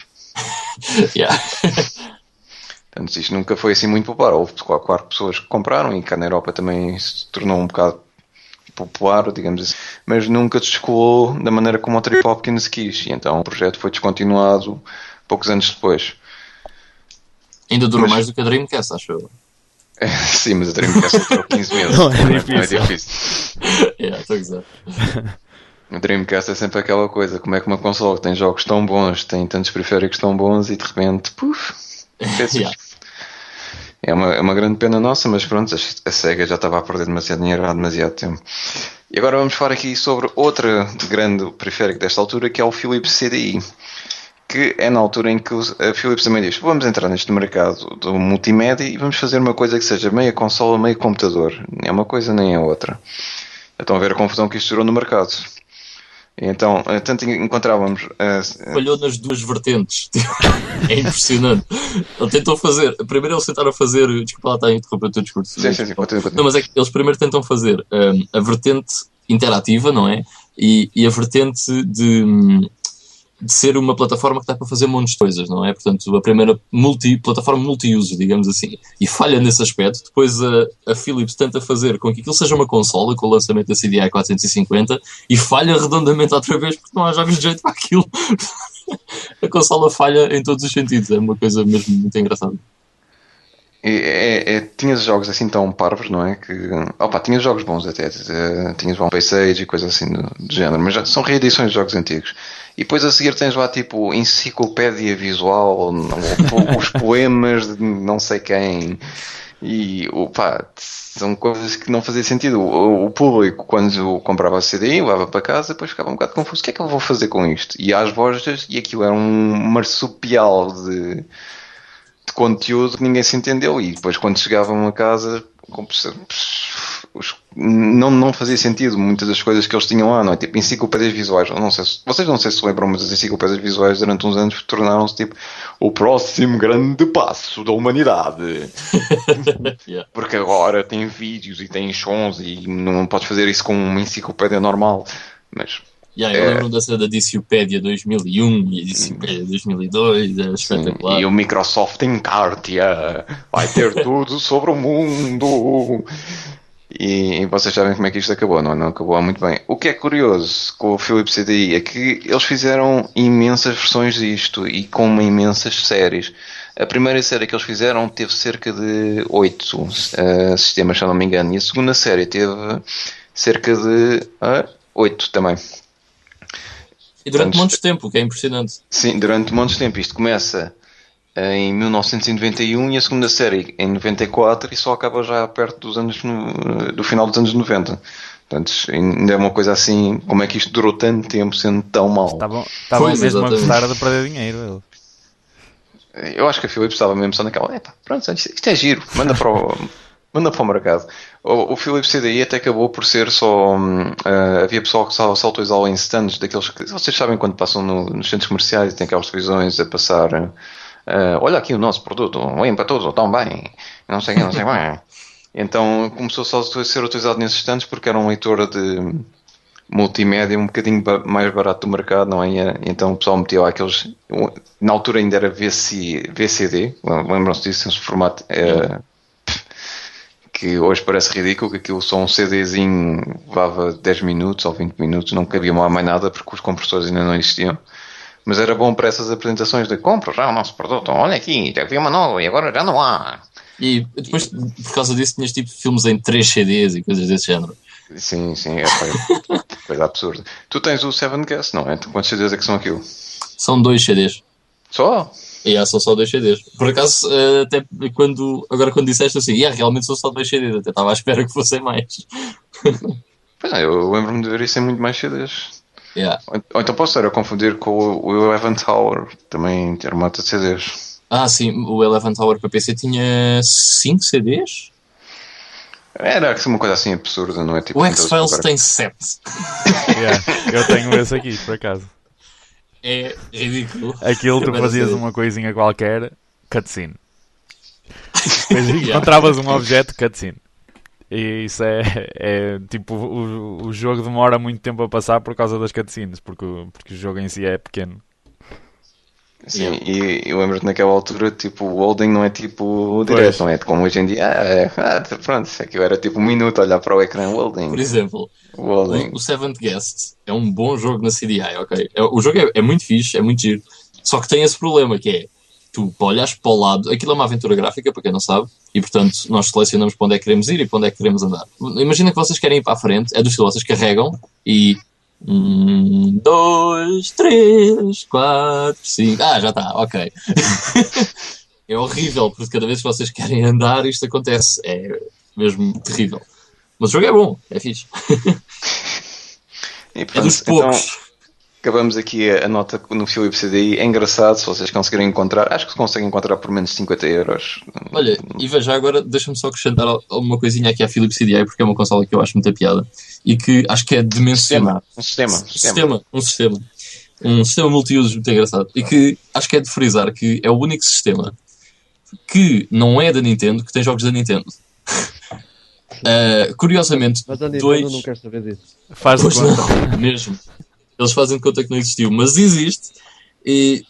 Portanto, isto nunca foi assim muito popular. Houve 4 pessoas que compraram e cá na Europa também se tornou um bocado popular, digamos assim, mas nunca descolou da maneira como o Trip Hopkins quis, e então o projeto foi descontinuado poucos anos depois. Ainda durou mais do que a Dreamcast, acho eu. Sim, mas a Dreamcast durou 15 meses. Não é difícil. Estou a dizer. O Dreamcast é sempre aquela coisa, como é que uma console tem jogos tão bons, tem tantos periféricos tão bons e de repente, é uma grande pena nossa, mas pronto, a Sega já estava a perder demasiado dinheiro há demasiado tempo. E agora vamos falar aqui sobre outra grande periférico desta altura, que é o Philips CDI, que é na altura em que a Philips também diz: vamos entrar neste mercado do multimédia e vamos fazer uma coisa que seja meia consola, meio computador. Nem é uma coisa nem é outra. Estão a ver a confusão que isto gerou no mercado. Então, tanto encontrávamos. Falhou nas duas vertentes. É impressionante. Ele tentou fazer. Primeiro eles tentaram fazer. Desculpa lá, está a interromper o teu discurso. Sim, continua. Não, mas é que eles primeiro tentam fazer a vertente interativa, não é? E a vertente de ser uma plataforma que dá para fazer montes de coisas, não é? Portanto, a primeira plataforma multi-uso, digamos assim. E falha nesse aspecto. Depois a Philips tenta fazer com que aquilo seja uma consola, com o lançamento da CDI 450, e falha redondamente outra vez, porque não há jogos de jeito para aquilo. A consola falha em todos os sentidos. É uma coisa mesmo muito engraçada. Tinhas jogos assim tão parvos, não é? Tinhas jogos bons até. Tinhas One Piece Age e coisas assim do género, mas já são reedições de jogos antigos. E depois a seguir tens lá tipo enciclopédia visual, os poemas de não sei quem. E são coisas que não faziam sentido. O público, quando comprava a CD, levava para casa, depois ficava um bocado confuso. O que é que eu vou fazer com isto? E às vozes, e aquilo era um marsupial de conteúdo que ninguém se entendeu, e depois quando chegavam a casa não fazia sentido muitas das coisas que eles tinham lá, não é? Tipo enciclopédias visuais. Vocês não sei se lembram, mas as enciclopédias visuais durante uns anos tornaram-se tipo o próximo grande passo da humanidade. Yeah. Porque agora tem vídeos e tem sons e não podes fazer isso com uma enciclopédia normal, mas Eu lembro da Diciopédia 2001 e a Diciopédia 2002, é espetacular. E o Microsoft Encartia vai ter tudo sobre o mundo. E vocês sabem como é que isto acabou, não acabou muito bem. O que é curioso com o Philips CDI é que eles fizeram imensas versões disto e com imensas séries. A primeira série que eles fizeram teve cerca de 8 sistemas, se não me engano, e a segunda série teve cerca de 8 também. E durante muito tempo, o que é impressionante. Sim, durante muito tempo. Isto começa em 1991 e a segunda série em 94 e só acaba já perto dos anos do final dos anos 90. Portanto, ainda é uma coisa assim, como é que isto durou tanto tempo sendo tão mau? Estavam Pois, mesmo a exatamente. gostar de perder dinheiro. Eu acho que a Philips estava mesmo só naquela, pronto, isto é giro, manda para o mercado. O Philips CDI até acabou por ser só. Havia pessoal que só utilizava em stands, daqueles que vocês sabem quando passam nos centros comerciais e tem aquelas televisões a passar. Olha aqui o nosso produto, limpa tudo, tão bem, não sei bem. Então começou só a ser utilizado nesses stands porque era um leitor de multimédia um bocadinho mais barato do mercado, não é? Então o pessoal metia lá aqueles. Na altura ainda era VCD, lembram-se disso, esse formato. Que hoje parece ridículo, que aquilo só um CDzinho levava 10 minutos ou 20 minutos, não cabia lá mais nada porque os compressores ainda não existiam. Mas era bom para essas apresentações de compra já o nosso produto, olha aqui, já havia uma nova e agora já não há. E depois, por causa disso, tinhas tipo filmes em 3 CDs e coisas desse género. Sim, coisa absurda. Tu tens o Seven Guest, não é? Quantos CDs é que são aquilo? São 2 CDs. Só? São só 2 CDs. Por acaso, até agora quando disseste assim, realmente são só 2 CDs, até estava à espera que fossem mais. Pois é, eu lembro-me de ver isso em muito mais CDs. Yeah. Ou então posso estar a confundir com o Eleven Tower, também ter uma de CDs. Ah, sim, o Eleven Tower para PC tinha 5 CDs? Era uma coisa assim absurda, não é? Tipo, O X-Files tem 7. Eu tenho esse aqui, por acaso. É ridículo. Aquilo tu fazias uma coisinha qualquer, cutscene. Depois encontravas um objeto, cutscene. E isso é tipo, o jogo demora muito tempo a passar por causa das cutscenes, porque o jogo em si é pequeno. Sim, e eu lembro-te naquela altura, tipo, o loading não é tipo direto, não é como hoje em dia, pronto, aquilo era tipo um minuto a olhar para o ecrã, loading. Por exemplo, loading. o Seventh Guest é um bom jogo na CDI, ok? O jogo é muito fixe, é muito giro, só que tem esse problema que é, tu olhas para o lado, aquilo é uma aventura gráfica, para quem não sabe, e portanto nós selecionamos para onde é que queremos ir e para onde é que queremos andar. Imagina que vocês querem ir para a frente, é do estilo, vocês carregam e 1, 2, 3, 4, 5. Já está, ok. É horrível, porque cada vez que vocês querem andar, isto acontece. É mesmo terrível. Mas o jogo é bom, é fixe. E, É dos poucos. Acabamos aqui a nota no Philips CDI. É engraçado se vocês conseguirem encontrar. Acho que conseguem encontrar por menos de 50€. Olha, e veja agora, deixa-me só acrescentar uma coisinha aqui à Philips CDI, porque é uma consola que eu acho muita piada e que acho que é de mencionar. Um sistema. Um sistema multiusos muito engraçado e que acho que é de frisar que é o único sistema que não é da Nintendo que tem jogos da Nintendo. Curiosamente, Mas a Nintendo dois... não quer saber disso. Faz de Pois conta. não, mesmo. Eles fazem de conta que não existiu, mas existe. E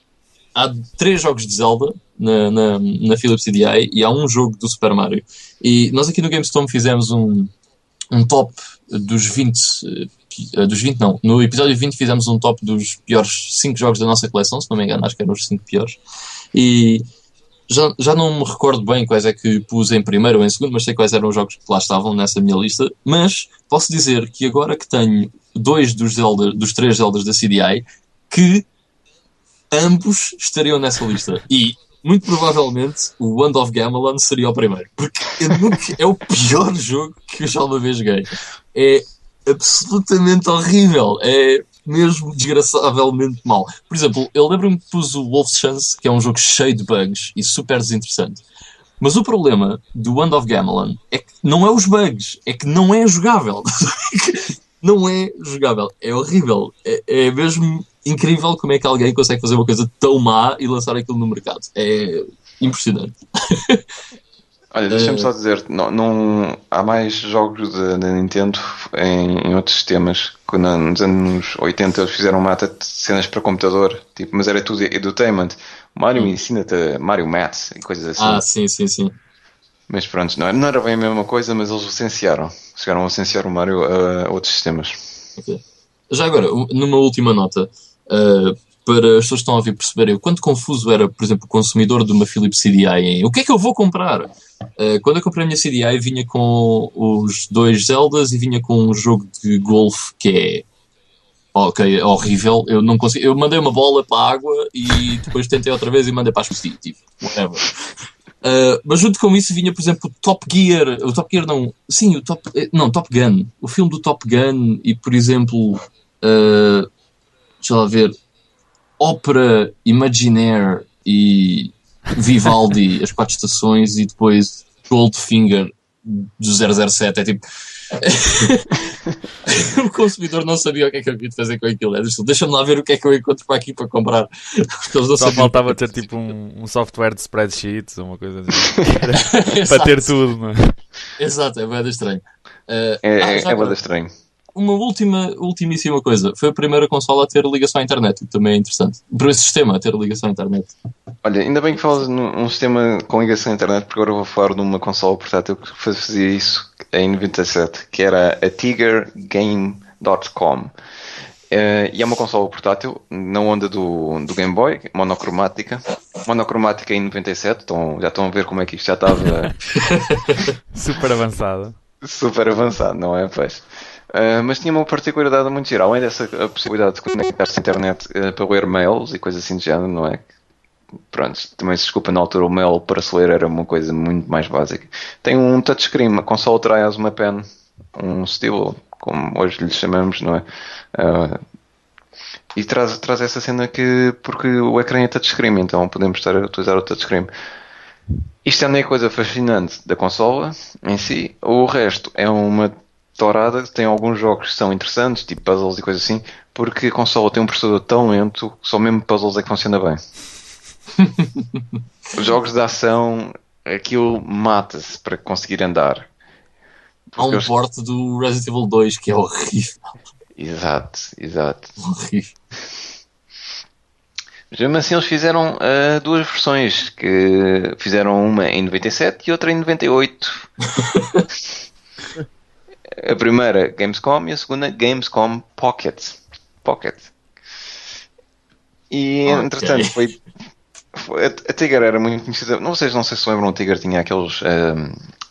há 3 jogos de Zelda na Philips CDI e há um jogo do Super Mario. E nós aqui no GameStorm fizemos um top dos 20. Dos 20 não. No episódio 20 fizemos um top dos piores 5 jogos da nossa coleção, se não me engano, acho que eram os 5 piores. E já não me recordo bem quais é que pus em primeiro ou em segundo, mas sei quais eram os jogos que lá estavam nessa minha lista. Mas posso dizer que agora que tenho 2 dos 3 Zeldas da CDI, que ambos estariam nessa lista. E, muito provavelmente, o Wand of Gamelon seria o primeiro. Porque é o pior jogo que eu já uma vez joguei. É absolutamente horrível. É mesmo desgraçavelmente mau. Por exemplo, eu lembro-me que pus o Wolf's Chance, que é um jogo cheio de bugs e super desinteressante. Mas o problema do Wand of Gamelon é que não é os bugs, é que não é jogável. Não é jogável. É horrível. É mesmo incrível como é que alguém consegue fazer uma coisa tão má e lançar aquilo no mercado. É impressionante. Olha, deixa-me só dizer, não, há mais jogos da Nintendo em outros sistemas. Quando nos anos 80 eles fizeram uma data de cenas para computador, tipo, mas era tudo edutainment. Mario ensina-te Mario Math e coisas assim. Sim. Mas pronto, não era bem a mesma coisa, mas eles licenciaram. Chegaram a licenciar o Mario a outros sistemas. Okay. Já agora, numa última nota, para as pessoas que estão a ouvir perceberem o quanto confuso era, por exemplo, o consumidor de uma Philips CDI em o que é que eu vou comprar? Quando eu comprei a minha CDI vinha com os 2 Zeldas e vinha com um jogo de golfe que é horrível. Eu não consegui, eu mandei uma bola para a água e depois tentei outra vez e mandei para as pessoas, tipo, whatever. Mas junto com isso vinha, por exemplo, Top Gear. O Top Gear não. Sim, Top Gun. O filme do Top Gun e, por exemplo, deixa lá ver, Ópera, Imaginaire e Vivaldi, as 4 estações, e depois Goldfinger do 007. É tipo. O consumidor não sabia o que é que eu havia de fazer com aquilo. Deixa-me lá ver o que é que eu encontro para aqui para comprar. Porque eles não Só faltava ter tipo um software de spreadsheets ou uma coisa assim. Para ter tudo, não é? Exato, é bem estranho. É bem estranho. Uma ultimíssima coisa. Foi a primeira consola a ter ligação à internet, o que também é interessante. Para esse sistema a ter ligação à internet. Olha, ainda bem que falas num sistema com ligação à internet, porque agora vou falar de uma consola portátil que fazia isso em 97, que era a TigerGame.com. E é uma consola portátil na onda do Game Boy, monocromática. Monocromática em 97, então já estão a ver como é que isto já estava... Super avançada. Super avançado, não é? Pois. Mas tinha uma particularidade muito gira, além dessa a possibilidade de conectar-se à internet para ler mails e coisas assim de género, não é? Pronto, também se desculpa, na altura o mail para se ler era uma coisa muito mais básica. Tem um touchscreen, a consola traz uma pen, um stilo, como hoje lhe chamamos, não é? E traz essa cena porque o ecrã é touchscreen, então podemos estar a utilizar o touchscreen. Isto é a única coisa fascinante da consola em si. O resto é uma tourada. Tem alguns jogos que são interessantes, tipo puzzles e coisas assim, porque a consola tem um processador tão lento que só mesmo puzzles é que funciona bem. Os jogos de ação, aquilo mata-se para conseguir andar. Há um port do Resident Evil 2 que é horrível. Exato. Horrível. Mas mesmo assim eles fizeram 2 versões, que fizeram uma em 97 e outra em 98. A primeira Gamescom e a segunda Gamescom Pocket. E entretanto a Tiger era muito conhecida. Não sei se se lembram, a Tiger tinha aqueles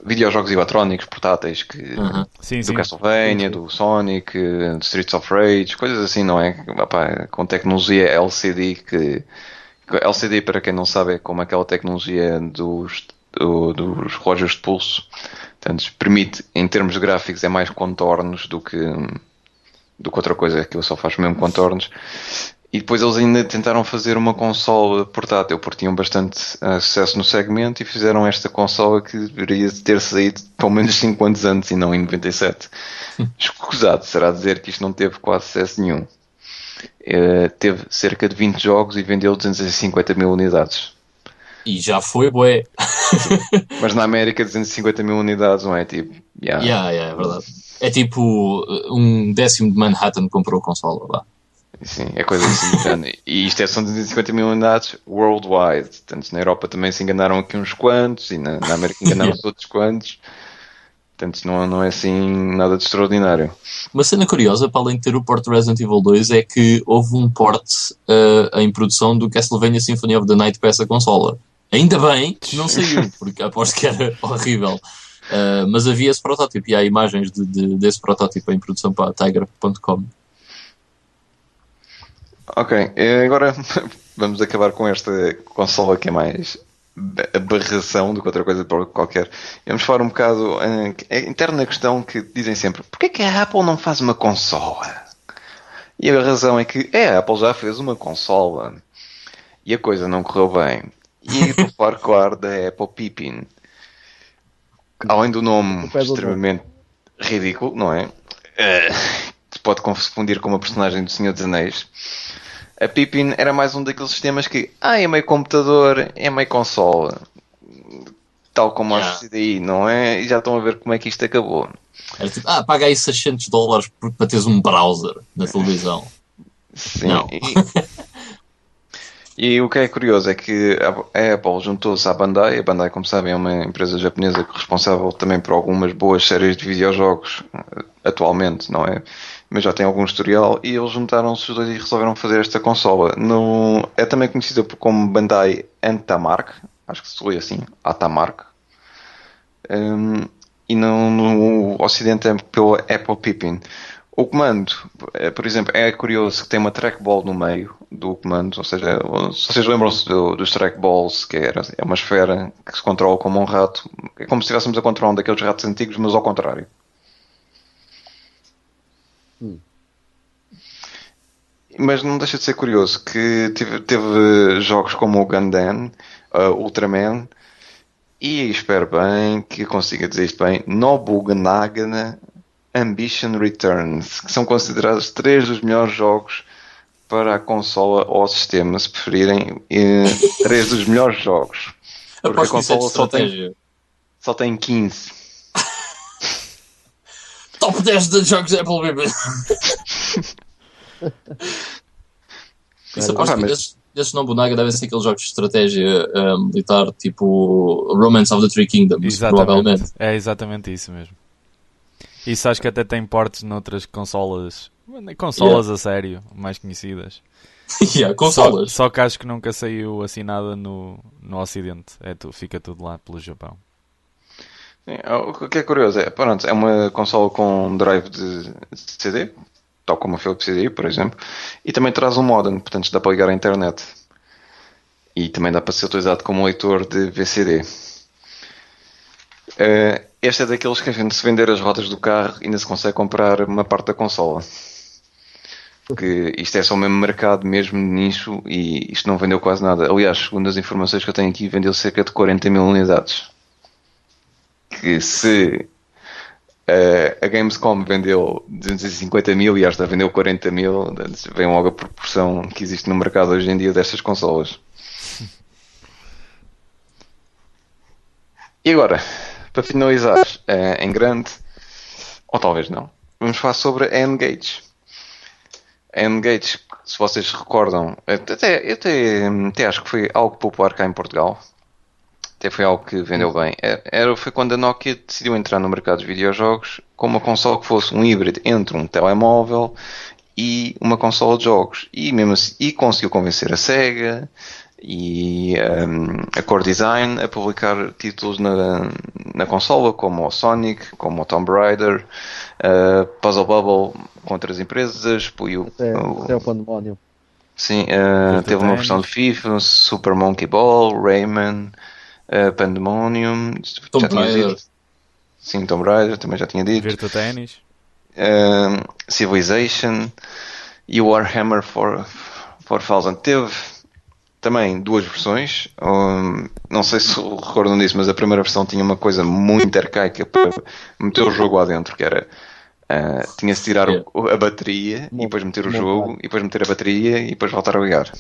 videojogos eletrónicos portáteis do Castlevania, do Sonic, do Streets of Rage, coisas assim, não é? Com tecnologia LCD, LCD, para quem não sabe, é como aquela tecnologia dos relógios de pulso. Portanto, permite, em termos gráficos, é mais contornos do que do que outra coisa, aquilo só faz mesmo contornos. E depois eles ainda tentaram fazer uma consola portátil, porque tinham bastante sucesso no segmento e fizeram esta consola que deveria ter saído pelo menos 5 anos antes e não em 97. Escusado será dizer que isto não teve quase sucesso nenhum. Teve cerca de 20 jogos e vendeu 250 mil unidades. E já foi, bué. Mas na América 250 mil unidades não é tipo... É verdade. É tipo um décimo de Manhattan comprou a consola lá. Sim, é coisa assim. E isto são 250 mil unidades worldwide. Portanto, na Europa também se enganaram aqui uns quantos e na América enganaram-se outros quantos. Portanto, não é assim nada de extraordinário. Uma cena curiosa, para além de ter o port do Resident Evil 2, é que houve um port em produção do Castlevania Symphony of the Night para essa consola. Ainda bem que não saiu, porque aposto que era horrível. Mas havia esse protótipo e há imagens desse protótipo em produção para Tiger.com. Ok, agora vamos acabar com esta consola que é mais aberração do que outra coisa qualquer. Vamos falar um bocado a interna questão que dizem sempre: porquê que a Apple não faz uma consola? E a razão é que a Apple já fez uma consola e a coisa não correu bem. E estou a falar, claro, da Apple Pippin. Além do nome extremamente ridículo, não é? Se pode confundir com uma personagem do Senhor dos Anéis. A Pippin era mais um daqueles sistemas que é meio computador, é meio consola. Tal como a CDI, não é? E já estão a ver como é que isto acabou. Era tipo, paga aí $600 para teres um browser na televisão. Sim. E o que é curioso é que a Apple juntou-se à Bandai. A Bandai, como sabem, é uma empresa japonesa responsável também por algumas boas séries de videojogos atualmente, não é? Mas já tem algum historial, e eles juntaram-se os dois e resolveram fazer esta consola. É também conhecida como Bandai Antamark, acho que se lê assim, Atamark. E no Ocidente é pelo Apple Pippin. O comando, por exemplo, é curioso que tem uma trackball no meio do comando, ou seja, se vocês lembram-se dos trackballs, que é uma esfera que se controla como um rato, é como se estivéssemos a controlar um daqueles ratos antigos, mas ao contrário. Mas não deixa de ser curioso que teve jogos como o Gundam, Ultraman, e espero bem que consiga dizer isto bem, Nobunaga Ambition Returns, que são considerados 3 dos melhores jogos para a consola ou sistema, se preferirem, 3 dos melhores jogos. Porque a consola só tem 15. Top 10 de jogos Apple Baby. Isso aposto que esses Nobunaga devem ser aqueles jogos de estratégia militar, tipo Romance of the Three Kingdoms, provavelmente. É exatamente isso mesmo. Isso acho que até tem portes noutras consolas a sério, mais conhecidas. Consolas. Só que acho que nunca saiu assim nada no Ocidente. Fica tudo lá pelo Japão. O que é curioso é uma consola com drive de CD, tal como a Philips CDI, por exemplo, e também traz um modem, portanto dá para ligar à internet. E também dá para ser utilizado como leitor de VCD. Este é daqueles que a gente, se vender as rodas do carro, ainda se consegue comprar uma parte da consola. Porque isto é só o mesmo mercado, mesmo nicho, e isto não vendeu quase nada. Aliás, segundo as informações que eu tenho aqui, vendeu cerca de 40 mil unidades. Que se a Gamescom vendeu 250 mil e esta vendeu 40 mil, vem logo a proporção que existe no mercado hoje em dia destas consolas. E agora, para finalizar em grande, ou talvez não, vamos falar sobre a N-Gage. A N-Gage, se vocês recordam, até acho que foi algo popular cá em Portugal. Até foi algo que vendeu bem. Foi quando a Nokia decidiu entrar no mercado dos videojogos com uma consola que fosse um híbrido entre um telemóvel e uma consola de jogos. E mesmo assim, conseguiu convencer a Sega e a Core Design a publicar títulos na consola, como o Sonic, como o Tomb Raider, Puzzle Bubble com outras empresas. Até o Pandemonium. Sim, teve uma versão de FIFA, Super Monkey Ball, Rayman, Pandemonium, Tomb Raider. Sim, Tomb Raider, também já tinha dito. Virtua Tennis. Civilization e o Warhammer 4000. Teve também duas versões. Não sei se recordam disso, mas a primeira versão tinha uma coisa muito arcaica para meter o jogo lá dentro, que era tinha-se de tirar a bateria e depois meter o jogo, e depois meter a bateria e depois voltar a ligar.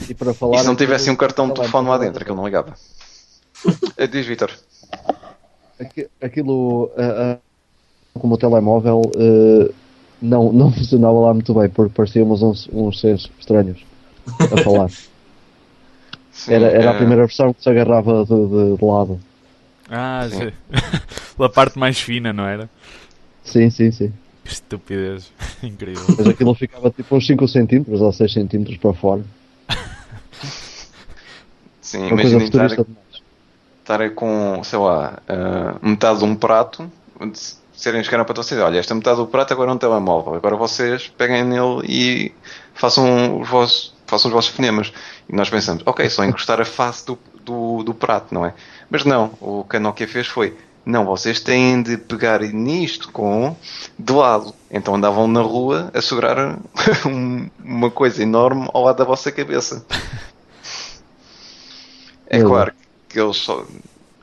E se não tivesse um cartão de telefone lá dentro, aquilo não ligava. Diz, Vitor. Aquilo, como o telemóvel, não funcionava lá muito bem, porque parecíamos uns seres estranhos a falar. Sim, era a primeira versão que se agarrava de lado. Pela parte mais fina, não era? Sim. Que estupidez. Incrível. Mas aquilo ficava tipo uns 5 cm ou 6 cm para fora. Sim, Uma coisa imagina futurista demais. estar com, sei lá, metade de um prato, chegaram para vocês, olha, esta metade do prato agora é um telemóvel, agora vocês peguem nele e façam os vossos fonemas. E nós pensamos, ok, só encostar a face do prato, não é? Mas não, o que a Nokia fez foi, não, vocês têm de pegar nisto de lado. Então andavam na rua a segurar uma coisa enorme ao lado da vossa cabeça. É claro que eles só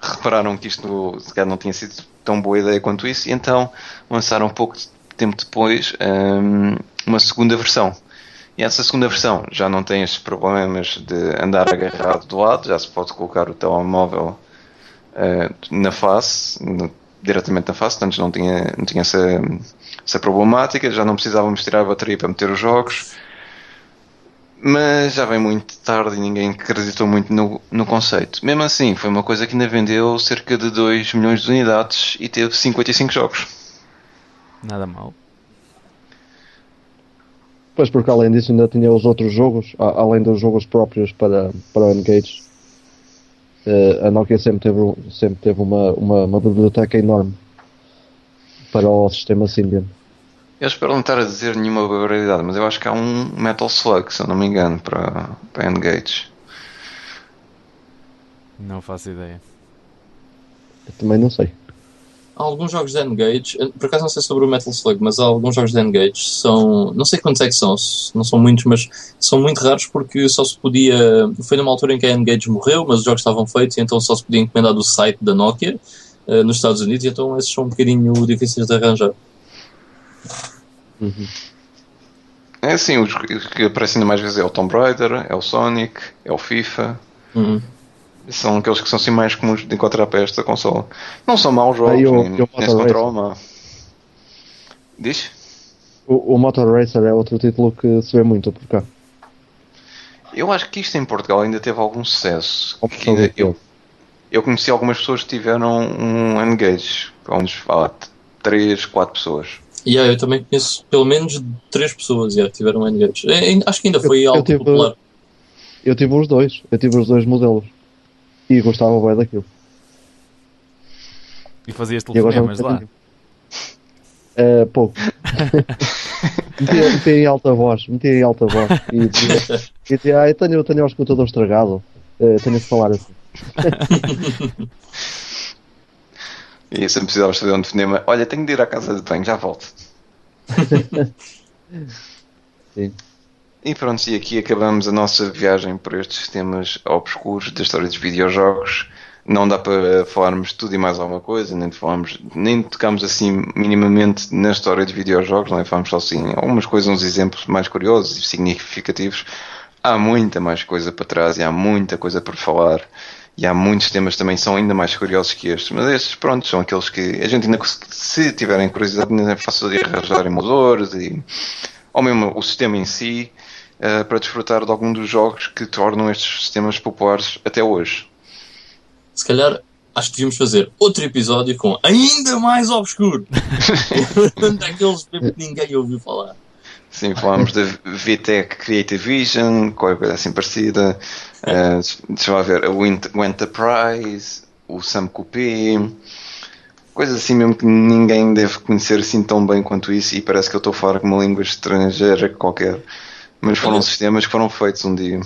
repararam que isto se calhar não tinha sido tão boa ideia quanto isso, e então lançaram pouco tempo depois uma segunda versão. E essa segunda versão já não tem estes problemas de andar agarrado do lado, já se pode colocar o telemóvel na face, diretamente na face, antes não tinha essa problemática, já não precisávamos tirar a bateria para meter os jogos. Mas já vem muito tarde e ninguém acreditou muito no conceito. Mesmo assim, foi uma coisa que ainda vendeu cerca de 2 milhões de unidades e teve 55 jogos. Nada mal. Pois, porque além disso ainda tinha os outros jogos, além dos jogos próprios para o N-Gage. A Nokia sempre teve uma biblioteca enorme para o sistema Symbian. Eu espero não estar a dizer nenhuma barbaridade, mas eu acho que há um Metal Slug, se eu não me engano, para N-Gage. Não faço ideia. Eu também não sei. Há alguns jogos de N-Gage, por acaso não sei sobre o Metal Slug, mas há alguns jogos de N-Gage, não sei quantos é que são, não são muitos, mas são muito raros porque só se podia, foi numa altura em que a N-Gage morreu, mas os jogos estavam feitos e então só se podia encomendar do site da Nokia nos Estados Unidos, e então esses são um bocadinho difíceis de arranjar. Uhum. É assim, os que aparecem ainda mais vezes é o Tomb Raider, é o Sonic, é o FIFA. Uhum. São aqueles que são assim mais comuns de encontrar para esta consola. Não são maus jogos, nem se controla mal. Diz? O Motor Racer é outro título que se vê muito por cá. Eu acho que isto em Portugal ainda teve algum sucesso. Eu conheci algumas pessoas que tiveram um N-Gage, onde 3, 4 pessoas. Eu também conheço pelo menos 3 pessoas que tiveram N-Gage. Acho que ainda foi algo popular. Eu tive os dois modelos e gostava bem daquilo. E fazias telefonemas lá? Pouco. metia em alta voz e dizia, eu tenho o escutador estragado, tenho que falar assim. E sempre precisavas fazer um telefonema. Olha, tenho de ir à casa de banho, já volto. Sim. E pronto, e aqui acabamos a nossa viagem por estes temas obscuros da história dos videojogos. Não dá para falarmos tudo e mais alguma coisa, nem tocamos assim minimamente na história dos videojogos, não é? Falamos só assim algumas coisas, uns exemplos mais curiosos e significativos. Há muita mais coisa para trás e há muita coisa por falar. E há muitos temas também que são ainda mais curiosos que estes, mas estes, pronto, são aqueles que a gente ainda, se tiverem curiosidade, ainda é fácil de arranjar emuladores ou mesmo o sistema em si, para desfrutar de algum dos jogos que tornam estes sistemas populares até hoje. Se calhar, acho que devíamos fazer outro episódio com ainda mais obscuro. Daqueles que ninguém ouviu falar. Sim, falámos da VTech Creative Vision, qualquer coisa assim parecida. Deixa lá ver, o Enterprise, o Sam Coupé, coisas assim mesmo que ninguém deve conhecer assim tão bem quanto isso, e parece que eu estou a falar com uma língua estrangeira qualquer. Mas foram sistemas que foram feitos um dia.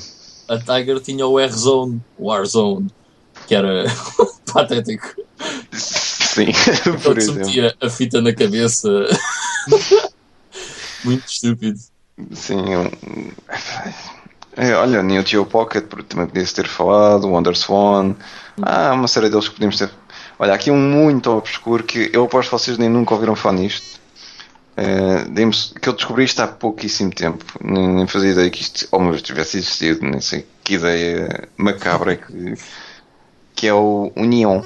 A Tiger tinha o R-Zone, o Warzone, que era patético. Sim, por Quando se exemplo. metia a fita na cabeça Muito estúpido. Sim, olha, Neo Geo Pocket também podia-se ter falado, Wonder Swan. Uma série deles que podíamos ter. Olha, aqui um muito obscuro que eu aposto que vocês nem nunca ouviram falar nisto. Que eu descobri isto há pouquíssimo tempo. Nem fazia ideia que isto, ou mas tivesse existido, nem sei que ideia macabra que é o Neon.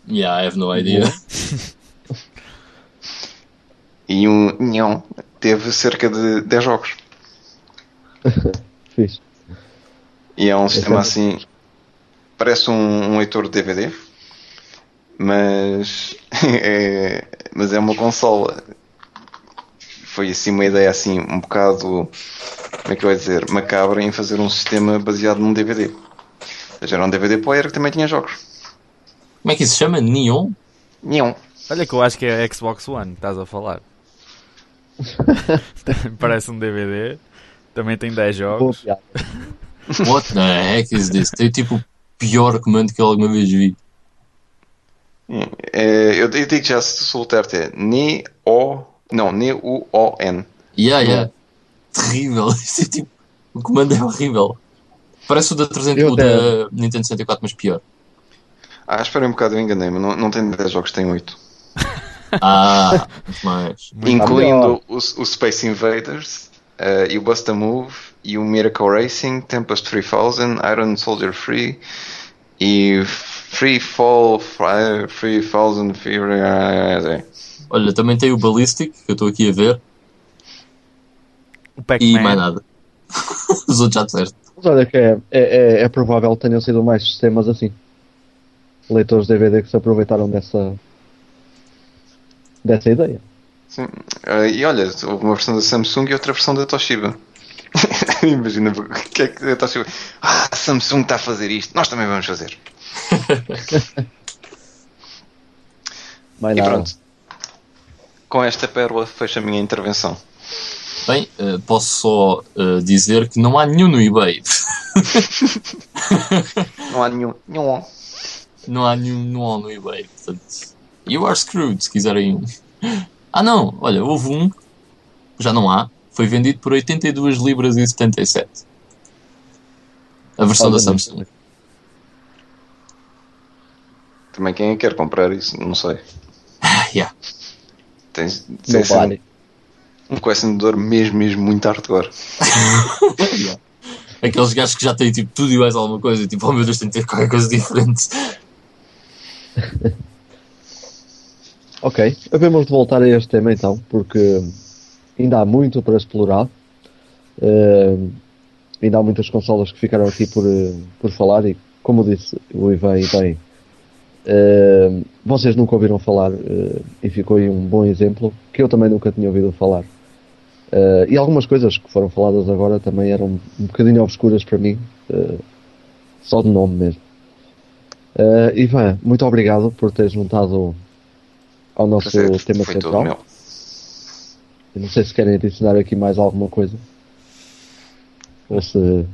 Yeah, I have no idea. E o Neon teve cerca de 10 jogos. Fixe. E é um sistema assim. Parece um leitor de DVD, mas mas é uma consola. Foi assim uma ideia assim um bocado, como é que eu ia dizer, macabra em fazer um sistema baseado num DVD. Ou seja, era um DVD player que também tinha jogos. Como é que isso se chama? Neon? Neon. Olha que eu acho que é a Xbox One, estás a falar. Parece um DVD. Também tem 10 jogos. What the heck is this? Tem tipo o pior comando que eu alguma vez vi. Eu digo já, se soltar é Neon. Yeah. Terrível. Isso é tipo, o comando é horrível. Parece o da 300, o da Nintendo 64, mas pior. Espera um bocado, eu enganei-me. Não tem 10 jogos, tem 8. Muito mais. Incluindo o Space Invaders, e o Bust a Move, e o Miracle Racing, Tempest 3000, Iron Soldier Free e Free Fall 3000 Fury. Olha, também tem o Ballistic, que eu estou aqui a ver. O Pac-Man. E mais nada. Os outros já disseste. Mas olha que é provável que tenham sido mais sistemas assim. Leitores de DVD que se aproveitaram dessa ideia. Sim. E olha, houve uma versão da Samsung e outra versão da Toshiba. Imagina o que é que a Toshiba. A Samsung está a fazer isto, nós também vamos fazer. Mais E nada. pronto. Com esta pérola fecho a minha intervenção. Bem, posso só dizer que não há nenhum no eBay. Não há nenhum. Não há nenhum no eBay. Portanto, you are screwed, se quiserem um. Não, olha, houve um, já não há, foi vendido por 82 libras e 77. A versão da Samsung. Também quem quer comprar isso, não sei. Yeah. Tens de Não ser vale. um colecionador mesmo muito hardcore. Yeah. Aqueles gajos que já têm tipo, tudo e mais alguma coisa, tipo, oh meu Deus, tem que ter qualquer coisa diferente. Ok, havemos de voltar a este tema então, porque ainda há muito para explorar. Ainda há muitas consolas que ficaram aqui por falar e, como disse o Ivan bem, vocês nunca ouviram falar e ficou aí um bom exemplo que eu também nunca tinha ouvido falar. E algumas coisas que foram faladas agora também eram um bocadinho obscuras para mim, só de nome mesmo. Ivan, muito obrigado por teres juntado ao nosso tema Foi tudo central. meu. Eu não sei se querem adicionar aqui mais alguma coisa. Ou se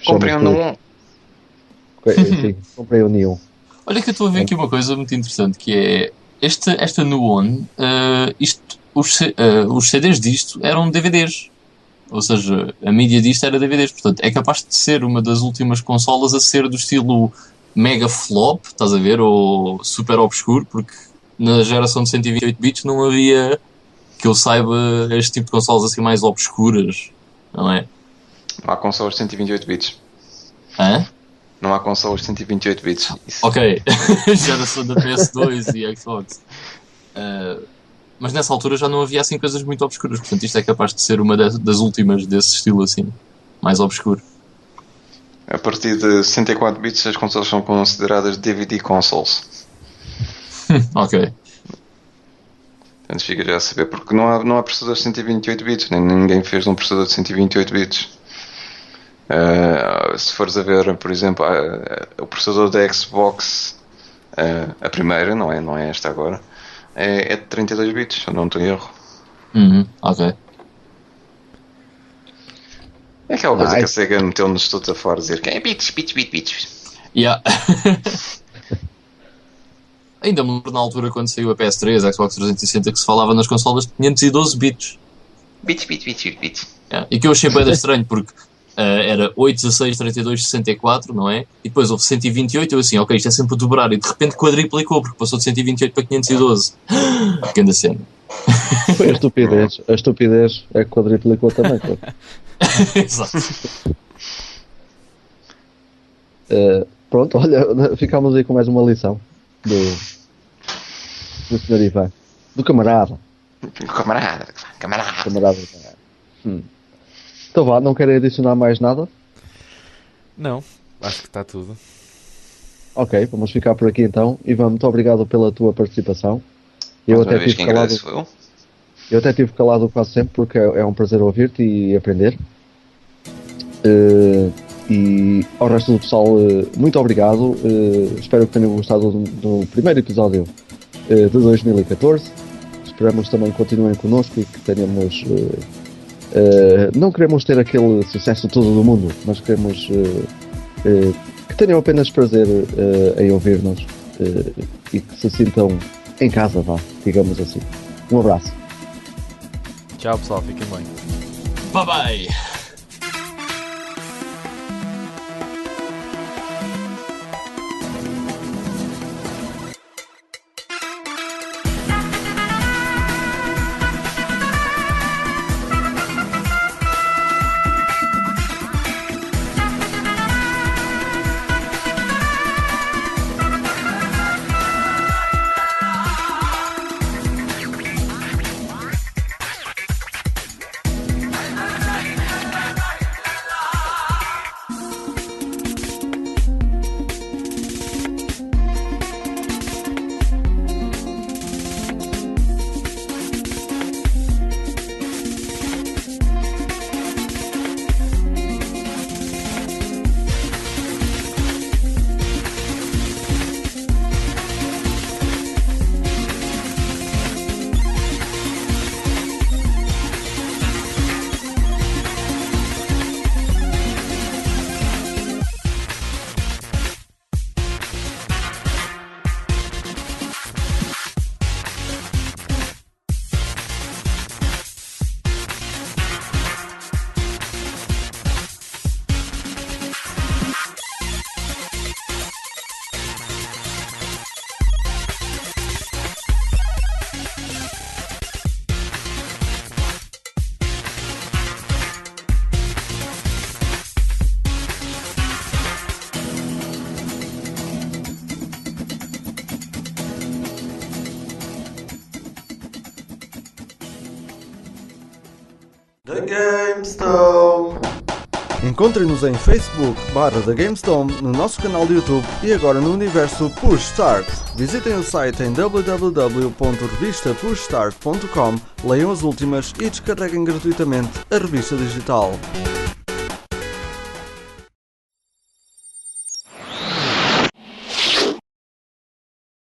Comprei um fechamos Neon. Sim, comprei o Neon. Olha que eu estou a ver aqui uma coisa muito interessante, que é esta Nuon, os CDs disto eram DVDs. Ou seja, a mídia disto era DVDs. Portanto, é capaz de ser uma das últimas consolas a ser do estilo mega flop, estás a ver, ou super obscuro, porque na geração de 128 bits não havia, que eu saiba, este tipo de consolas assim mais obscuras, não é? Não há consolas de 128 bits. Hã? Não há consolas de 128 bits. Isso. Ok, geração da PS2 e Xbox. Mas nessa altura já não havia assim coisas muito obscuras, portanto isto é capaz de ser uma das últimas desse estilo assim, mais obscuro. A partir de 64 bits as consolas são consideradas DVD consoles. Ok. Portanto fica já a saber, porque não há processadores de 128 bits, nem ninguém fez um processador de 128 bits. Se fores a ver, por exemplo, o processador da Xbox, a primeira, não é esta agora, é de 32 bits, se eu não estou em erro. Ok. É aquela coisa Nice. que a Sega meteu-nos todos a fora, dizer que é bits. Yeah. Ainda me lembro na altura quando saiu a PS3, a Xbox 360, que se falava nas consolas de 512 bits. Bits. E que eu achei bem estranho, porque era 8, 16, 32, 64, não é? E depois houve 128, eu assim, ok, isto é sempre a dobrar, e de repente quadriplicou, porque passou de 128 para 512. Que anda cena. Foi a estupidez é que quadriplicou também. Exato. Pronto, olha, ficámos aí com mais uma lição do Sr. Ivan. Do camarada. Camarada. Então vá, não querem adicionar mais nada? Não, acho que está tudo. Ok, vamos ficar por aqui então. Ivan, muito obrigado pela tua participação. Eu até tive calado quase sempre, porque é um prazer ouvir-te e aprender. E ao resto do pessoal, muito obrigado. Espero que tenham gostado do primeiro episódio de 2014. Esperamos também que continuem connosco e que tenhamos... não queremos ter aquele sucesso todo do mundo, mas queremos que tenham apenas prazer em ouvir-nos e que se sintam em casa, digamos assim. Um abraço. Tchau, pessoal, fiquem bem. Bye bye. The GameStone. Encontre-nos em Facebook/The GameStone, no nosso canal de YouTube e agora no universo Push Start. Visitem o site em www.revistapushstart.com, leiam as últimas e descarreguem gratuitamente a revista digital.